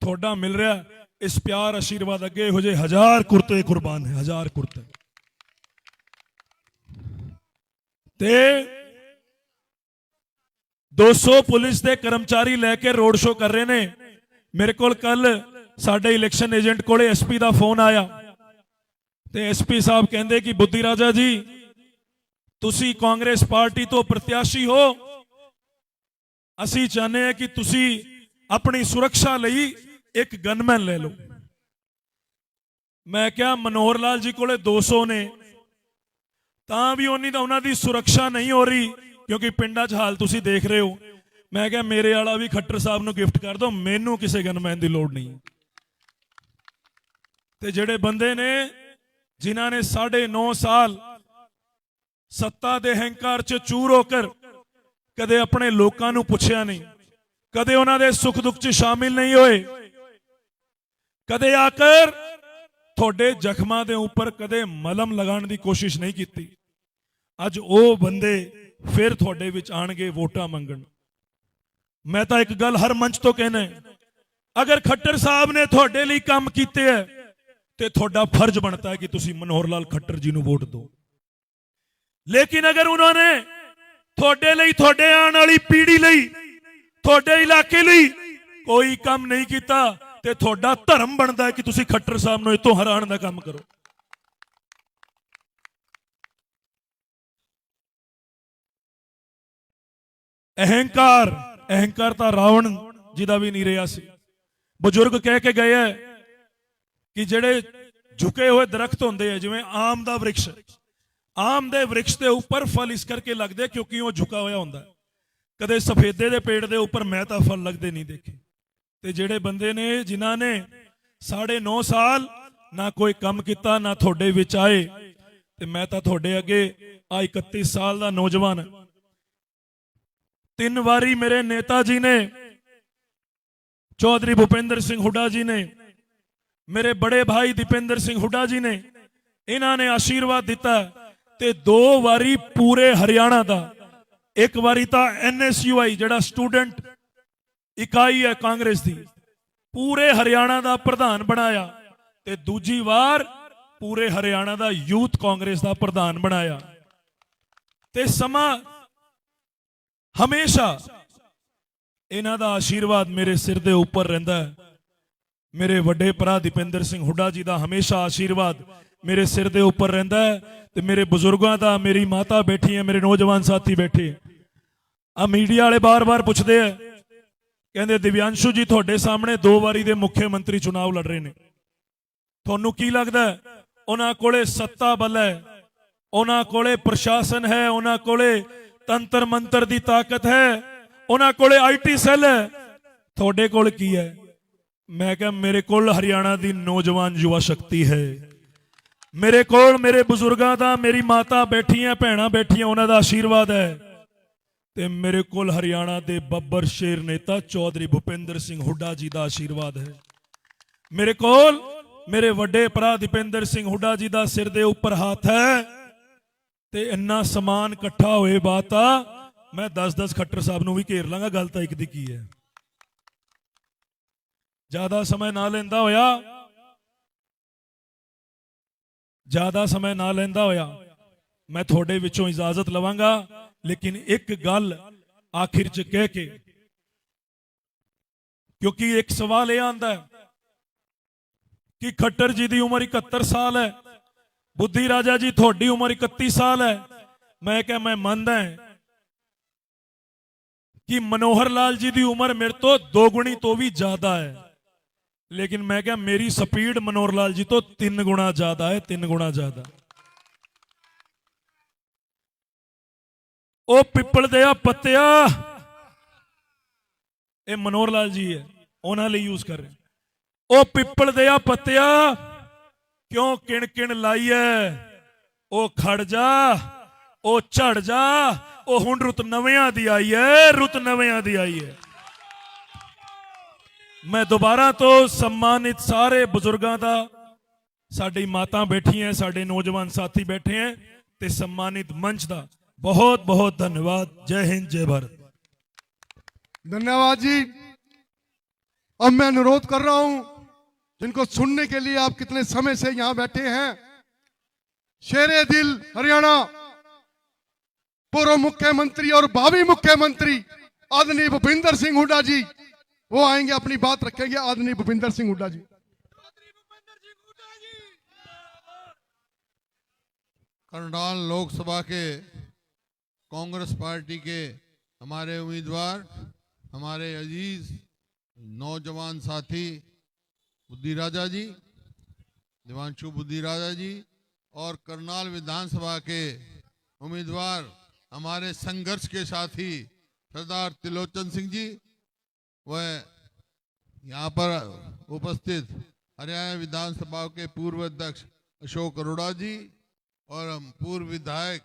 थोड़ा मिल रहा है, इस प्यार आशीर्वाद अगे हो जाए 1000 कुर्ते कुर्बान है, 1000 कुर्ते। ते 200 पुलिस के कर्मचारी लैके रोड शो कर रहे ने। मेरे को कल साडे इलेक्शन एजेंट को एसपी का फोन आया, ते एसपी साहब कहंदे कि बुद्धि राजा जी तुसी कांग्रेस पार्टी तो प्रत्याशी हो, असी चाहते हैं कि तुसी अपनी सुरक्षा लई एक गनमैन ले लो। मैं क्या मनोहर लाल जी को 200 ने, तां भी उन्हां दी सुरक्षा नहीं हो रही क्योंकि पिंडा च हाल तुसी देख रहे हो। मैं क्या मेरे वाला भी खट्टर साहब नूं गिफ्ट कर दो, मैनू किसी गनमैन की लोड़ नहीं। ਤੇ ਜਿਹੜੇ ਬੰਦੇ ਨੇ ਜਿਨ੍ਹਾਂ ਨੇ 9.5 ਸਾਲ ਸੱਤਾ ਦੇ ਹੰਕਾਰ 'ਚ ਚੂਰ ਹੋ ਕਰ ਕਦੇ ਆਪਣੇ ਲੋਕਾਂ ਨੂੰ ਪੁੱਛਿਆ ਨਹੀਂ, ਕਦੇ ਉਹਨਾਂ ਦੇ ਸੁੱਖ ਦੁੱਖ 'ਚ ਸ਼ਾਮਿਲ ਨਹੀਂ ਹੋਏ, ਕਦੇ ਆਕਰ ਤੁਹਾਡੇ ਜ਼ਖਮਾਂ ਦੇ ਉੱਪਰ ਕਦੇ ਮਲਮ ਲਗਾਉਣ ਦੀ ਕੋਸ਼ਿਸ਼ ਨਹੀਂ ਕੀਤੀ। ਅੱਜ ਉਹ ਬੰਦੇ ਫਿਰ ਤੁਹਾਡੇ ਵਿੱਚ ਆਣਗੇ ਵੋਟਾਂ ਮੰਗਣ। ਮੈਂ ਤਾਂ ਇੱਕ ਗੱਲ ਹਰ ਮੰਚ ਤੋਂ ਕਹਿਣਾ ਹੈ, ਅਗਰ ਖੱਟਰ ਸਾਹਿਬ ਨੇ ਤੁਹਾਡੇ ਲਈ ਕੰਮ ਕੀਤੇ ਹੈ ਤੇ ਤੁਹਾਡਾ ਫਰਜ਼ ਬਣਦਾ ਹੈ ਕਿ ਤੁਸੀਂ ਮਨੋਹਰ ਲਾਲ ਖੱਟਰ ਜੀ ਨੂੰ ਵੋਟ ਦਿਓ। ਲੇਕਿਨ ਅਗਰ ਉਹਨਾਂ ਨੇ ਤੁਹਾਡੇ ਲਈ, ਤੁਹਾਡੇ ਆਉਣ ਵਾਲੀ ਪੀੜ੍ਹੀ ਲਈ, ਤੁਹਾਡੇ ਇਲਾਕੇ ਲਈ ਕੋਈ ਕੰਮ ਨਹੀਂ ਕੀਤਾ ਤੇ ਤੁਹਾਡਾ ਧਰਮ ਬਣਦਾ ਹੈ ਕਿ ਤੁਸੀਂ ਖੱਟਰ ਸਾਹਿਬ ਨੂੰ ਇਤੋਂ ਹਰਾਉਣ ਦਾ ਕੰਮ ਕਰੋ। ਅਹੰਕਾਰ ਤਾਂ ਰਾਵਣ ਜੀ ਦਾ ਵੀ ਨਹੀਂ ਰਿਹਾ ਸੀ। ਬਜ਼ੁਰਗ ਕਹਿ ਕੇ ਗਏ ਹੈ ਕਿ ਜਿਹੜੇ ਝੁਕੇ ਹੋਏ ਦਰਖਤ ਹੁੰਦੇ ਆ, ਜਿਵੇਂ ਆਮ ਦਾ ਵ੍ਰਿਕਸ਼, ਆਮ ਦੇ ਵ੍ਰਿਕਸ਼ ਦੇ ਉੱਪਰ ਫਲ ਇਸ ਕਰਕੇ ਲੱਗਦੇ ਕਿਉਂਕਿ ਉਹ ਝੁਕਾ ਹੋਇਆ ਹੁੰਦਾ। ਕਦੇ ਸਫੇਦੇ ਦੇ ਪੇੜ ਦੇ ਉੱਪਰ ਮੈਂ ਤਾਂ ਫਲ ਲੱਗਦੇ ਨਹੀਂ ਦੇਖੇ। ਤੇ ਜਿਹੜੇ ਬੰਦੇ ਨੇ ਜਿਨ੍ਹਾਂ ਨੇ 9.5 ਸਾਲ ਨਾ ਕੋਈ ਕੰਮ ਕੀਤਾ, ਨਾ ਤੁਹਾਡੇ ਵਿੱਚ ਆਏ, ਤੇ ਮੈਂ ਤਾਂ ਤੁਹਾਡੇ ਅੱਗੇ ਆ 31 ਸਾਲ ਦਾ ਨੌਜਵਾਨ, 3 ਵਾਰੀ ਮੇਰੇ ਨੇਤਾ ਜੀ ਨੇ, चौधरी भूपेंद्र सिंह हुड्डा जी ने, मेरे बड़े भाई दीपेंद्र सिंह हुड्डा जी ने, इन्होंने आशीर्वाद दिता ते 2 वारी पूरे हरियाणा दा, एक वारी ता NSUI जिहड़ा स्टूडेंट इकाई है कांग्रेस दी, पूरे हरियाणा दा प्रधान बनाया ते दूजी वार पूरे हरियाणा दा यूथ कांग्रेस दा प्रधान बनाया। ते समा हमेशा इन्हां दा आशीर्वाद मेरे सिर दे उपर रहिंदा है। मेरे वड्डे भरा दीपेंद्र सिंह हुड्डा जी दा हमेशा आशीर्वाद मेरे सिर दे उपर रहिंदा है ते मेरे बुजुर्गों दा, मेरी माता बैठी है, मेरे नौजवान साथी बैठे। आ मीडिया वाले बार बार पुछदे है, कहंदे दिव्यांशु जी तुहाडे सामने 2 वारी दे मुख्यमंत्री चुनाव लड़ रहे ने, तुहानू की लगदा है उन्हां कोले सत्ता बल है, उन्हां कोले प्रशासन है, उन्हां कोले तंत्र मंत्र दी ताकत है, उन्हां कोले IT सैल है, थोड़े कोल की है? मैं क्या, मेरे कोल हरियाणा दी नौजवान युवा शक्ति है, मेरे कोल मेरे बुजुर्गां दा, मेरी माता बैठी है, भैणां बैठी है, उन्हां दा आशीर्वाद है, ते मेरे कोल हरियाणा दे बब्बर शेर नेता चौधरी भूपेंद्र सिंह हुड्डा जी दा आशीर्वाद है, मेरे कोल मेरे वड्डे भरा दीपेंद्र सिंह हुड्डा जी दा सिर दे उपर हाथ है, ते इन्ना समान इकट्ठा होए बात आ मैं 10-10 खट्टर साहब नूं भी घेर लांगा। गल तां इक दी की है, ज्यादा समय ना लेंदा होया मैं थोड़े विचों इजाजत लवांगा, लेकिन एक गल आखिर च कह के, क्योंकि एक सवाल यह आंदा है कि खट्टर जी की उम्र 71 साल है, बुद्धि राजा जी थोड़ी उम्र 31 साल है। मैं क्या, मैं मानदा है कि मनोहर लाल जी की उम्र मेरे तो 2 गुणी तो भी ज्यादा है, लेकिन मैं क्या, मेरी स्पीड मनोहर लाल जी तो 3 गुणा ज्यादा है, 3 गुणा ज्यादा। ओ पिपल दिया पत्तिया, ये मनोहर लाल जी है, उन्होंने लिए यूज कर रहे। ओ पिपल दिया पत्तिया क्यों किण किण लाई है, ओ खड़ जा, ओ झड़ जा, ओ हुण रुत नवियां दी आई है, रुत नवियां दी आई है। मैं दोबारा तो सम्मानित सारे बुजुर्गों का, साडी माता बैठी हैं, साडे नौजवान साथी बैठे हैं, ते सम्मानित मंच का बहुत बहुत धन्यवाद। जय हिंद, जय भारत। धन्यवाद जी। अब मैं अनुरोध कर रहा हूं, जिनको सुनने के लिए आप कितने समय से यहां बैठे हैं, शेरे दिल हरियाणा पूर्व मुख्यमंत्री और भावी मुख्यमंत्री आदरणीय भूपेंद्र सिंह हुड्डा जी, वो आएंगे, अपनी बात रखेंगे। आदरणीय भूपेंद्र सिंह हुड्डा जी। करनाल लोकसभा के कांग्रेस पार्टी के हमारे उम्मीदवार, हमारे अजीज नौजवान साथी बुद्धि राजा जी, दिव्यांशु बुद्धि राजा जी, और करनाल विधानसभा के उम्मीदवार हमारे संघर्ष के साथी सरदार त्रिलोचन सिंह जी, वह यहाँ पर उपस्थित हरियाणा विधानसभा के पूर्व अध्यक्ष अशोक अरोड़ा जी और हम पूर्व विधायक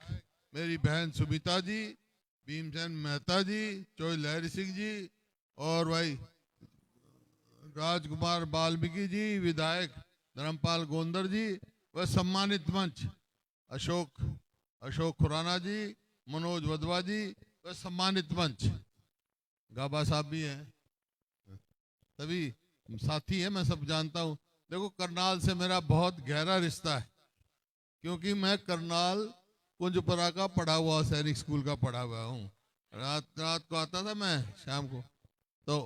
मेरी बहन सुमिता जी, भीमसेन मेहता जी, चौधरी लहरी सिंह जी और भाई राजकुमार वाल्मीकि जी, विधायक धर्मपाल गोंदर जी व सम्मानित मंच अशोक खुराना जी, मनोज वधवा जी व सम्मानित मंच गाबा साहब भी हैं, सभी साथी हैं, मैं सब जानता हूं। देखो, करनाल से मेरा बहुत गहरा रिश्ता है, क्योंकि मैं करनाल कुंजपुरा का पढ़ा हुआ सैनिक स्कूल का पढ़ा हुआ हूँ। रात को आता था मैं, शाम को। तो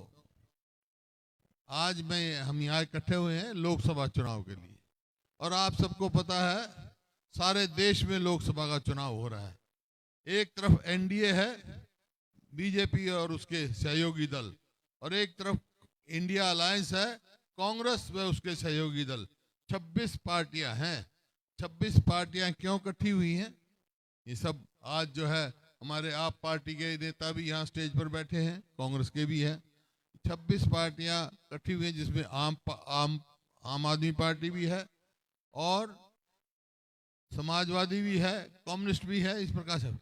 आज हम यहाँ इकट्ठे हुए हैं लोकसभा चुनाव के लिए, और आप सबको पता है सारे देश में लोकसभा का चुनाव हो रहा है। एक तरफ एनडीए है, बीजेपी और उसके सहयोगी दल, और एक तरफ इंडिया अलायंस है, कांग्रेस व उसके सहयोगी दल। 26 पार्टियां हैं। 26 पार्टियां क्यों इकट्ठी हुई हैं? ये सब आज जो है हमारे आप पार्टी के नेता भी यहाँ स्टेज पर बैठे हैं, कांग्रेस के भी हैं। 26 पार्टियां इकट्ठी हुई हैं, जिसमें आम आदमी पार्टी भी है और समाजवादी भी है, कम्युनिस्ट भी है। इस प्रकार से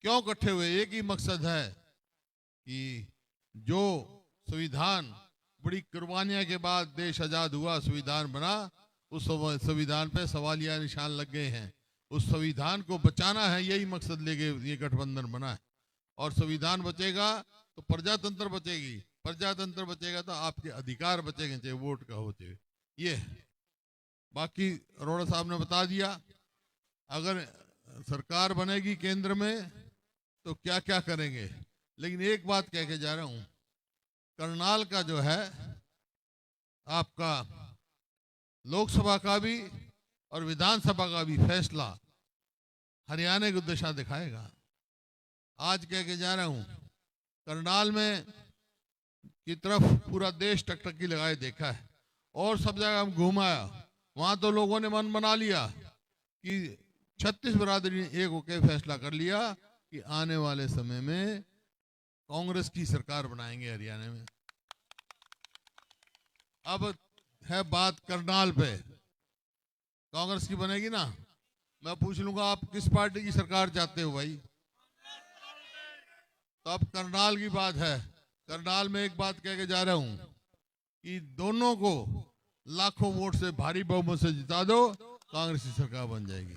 क्यों इकट्ठे हुए? एक ही मकसद है कि जो संविधान बड़ी कुर्बानियां के बाद देश आजाद हुआ, संविधान बना, उस संविधान पे सवालिया निशान लग गए हैं। उस संविधान को बचाना है, यही मकसद लेके ये गठबंधन बना है। और संविधान बचेगा तो प्रजातंत्र बचेगी, प्रजातंत्र बचेगा तो आपके अधिकार बचेंगे, चाहे वोट का हो चाहे ये। बाकी अरोड़ा साहब ने बता दिया, अगर सरकार बनेगी केंद्र में तो क्या क्या करेंगे। लेकिन एक बात कह के जा रहा हूं, करनाल का जो है आपका लोकसभा का भी और विधानसभा का भी फैसला हरियाणा को दिशा दिखाएगा। आज कह के जा रहा हूं, करनाल में की तरफ पूरा देश टकटकी लगाए देखा है, और सब जगह हम घुमाया, वहां तो लोगों ने मन बना लिया कि 36 बिरादरी ने एक होकर फैसला कर लिया कि आने वाले समय में कांग्रेस की सरकार बनाएंगे हरियाणा में। अब है बात करनाल पे, कांग्रेस की बनेगी ना? मैं पूछ लूंगा, आप किस पार्टी की सरकार चाहते हो भाई? तो अब करनाल की बात है। करनाल में एक बात कह के जा रहा हूं कि दोनों को लाखों वोट से भारी बहुमत से जिता दो, कांग्रेस की सरकार बन जाएगी।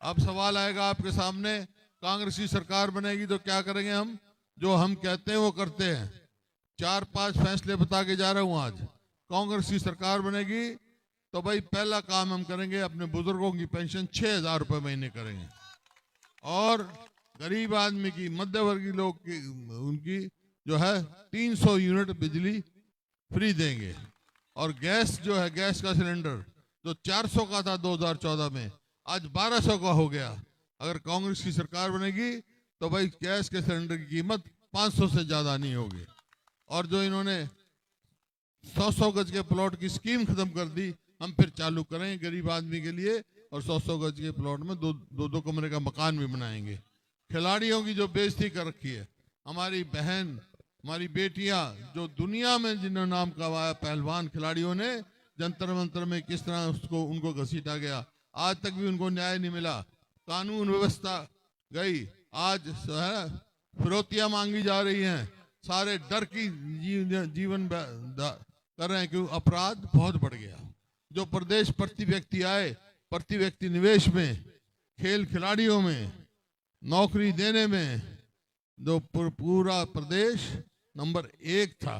अब सवाल आएगा आपके सामने, कांग्रेस की सरकार बनेगी तो क्या करेंगे हम? जो हम कहते हैं वो करते हैं। 4-5 फैसले बता के जा रहा हूं आज। कांग्रेस की सरकार बनेगी तो भाई पहला काम हम करेंगे, अपने बुजुर्गों की पेंशन 6,000 रुपए महीने करेंगे, और गरीब आदमी की, मध्यवर्गीय लोग की, उनकी जो है 300 यूनिट बिजली फ्री देंगे। और गैस जो है, गैस का सिलेंडर जो 400 का था 2014 में, आज 1200 का हो गया। अगर कांग्रेस की सरकार बनेगी तो भाई गैस के सिलेंडर की कीमत 500 से ज्यादा नहीं होगी। और जो इन्होंने 100-100 गज के प्लॉट की स्कीम खत्म कर दी, हम फिर चालू करेंगे गरीब आदमी के लिए, और 100-100 गज के प्लॉट में दो कमरे का मकान भी बनाएंगे। खिलाड़ियों की जो बेइज्जती कर रखी है, हमारी बहन, हमारी बेटियां जो दुनिया में जिन्होंने नाम कमाया, पहलवान खिलाड़ियों ने, जंतर मंतर में किस तरह उनको घसीटा गया, आज तक भी उनको न्याय नहीं मिला। कानून व्यवस्था गई, आज फिरौतियां मांगी जा रही हैं, सारे डर की जीवन कर रहे हैं, क्योंकि अपराध बहुत बढ़ गया। जो प्रदेश प्रति व्यक्ति आए, प्रति व्यक्ति निवेश में, खेल खिलाड़ियों में, नौकरी देने में, जो पूरा प्रदेश नंबर 1 था,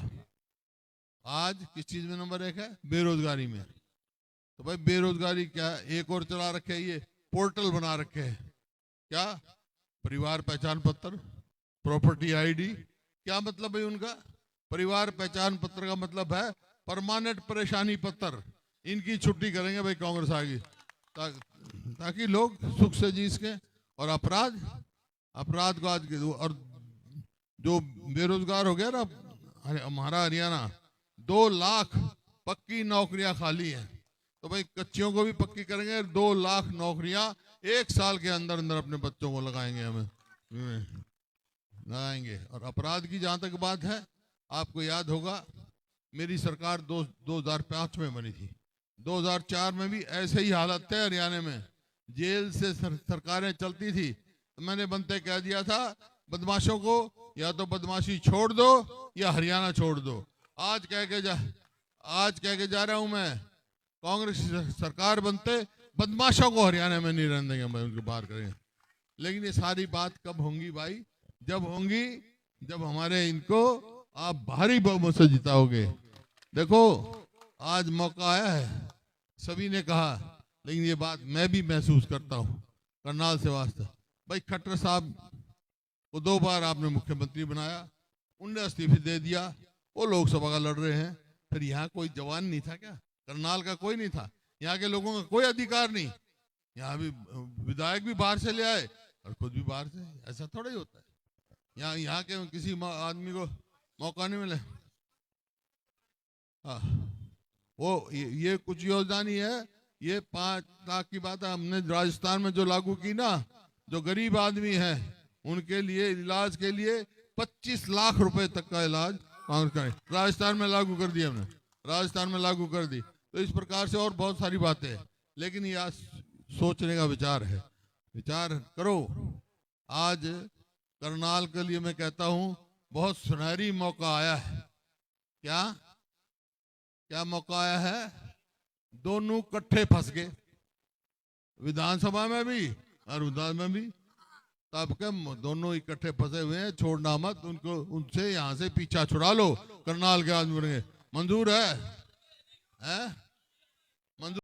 आज किस चीज में नंबर 1 है? बेरोजगारी में। तो भाई बेरोजगारी क्या, एक और चला रखे, ये पोर्टल बना रखे हैं, क्या? परिवार पहचान पत्र, प्रॉपर्टी आईडी। क्या मतलब है उनका? परिवार पहचान पत्र का मतलब है परमानेंट परेशानी पत्र। इनकी छुट्टी करेंगे भाई कांग्रेस आएगी, ताकि लोग सुख से जी सके। और अपराध को आज और जो बेरोजगार हो गया ना हमारा हरियाणा, 2 लाख पक्की नौकरियां खाली हैं, तो भाई कच्चियों को भी पक्की करेंगे। 2 लाख नौकरियां 1 साल के अंदर अंदर अपने बच्चों को लगाएंगे, हमें लगाएंगे। और अपराध की जहां तक बात है, आपको याद होगा मेरी सरकार 2005 में बनी थी। 2004 में भी ऐसे ही हालत थे हरियाणा में, जेल से सरकारें चलती थी। तो मैंने बनते कह दिया था बदमाशों को, या तो बदमाशी छोड़ दो या हरियाणा छोड़ दो। आज कह के जा रहा हूं मैं, कांग्रेस सरकार बनते बदमाशों को हरियाणा में नहीं रहने देंगे, मैं उनके बाहर करेंगे। लेकिन ये सारी बात कब होंगी भाई? जब होंगी जब हमारे इनको आप भारी बहुमत से जिताओगे। देखो आज मौका आया है, सभी ने कहा, लेकिन ये बात मैं भी महसूस करता हूँ। करनाल से वास्ते भाई, खट्टर साहब को 2 बार आपने मुख्यमंत्री बनाया, उनने इस्तीफे दे दिया, वो लोकसभा का लड़ रहे हैं। फिर यहाँ कोई जवान नहीं था क्या? करनाल का कोई नहीं था? यहाँ के लोगों का कोई अधिकार नहीं? यहाँ भी विधायक भी बाहर से ले आए और खुद भी बाहर से, ऐसा थोड़ा ही होता है। यहाँ के किसी आदमी को मौका नहीं मिले। हाँ, वो ये कुछ योजना नहीं है। ये 5 लाख की बात है, हमने राजस्थान में जो लागू की ना, जो गरीब आदमी है उनके लिए इलाज के लिए 25 लाख रुपए तक का इलाज कांग्रेस का राजस्थान में लागू कर दिया, हमने राजस्थान में लागू कर दी। तो इस प्रकार से और बहुत सारी बातें हैं, लेकिन ये आज सोचने का विचार है, विचार करो। आज करनाल के लिए मैं कहता हूं बहुत सुनहरी मौका आया है। क्या क्या मौका आया है? दोनों इकट्ठे फंस गए, विधानसभा में भी और विधान में भी। तब के दोनों इकट्ठे फंसे हुए हैं, छोड़ना मत उनको, उनसे यहाँ से पीछा छुड़ा लो, करनाल के आदमी बनेंगे। मंजूर है? मंजूर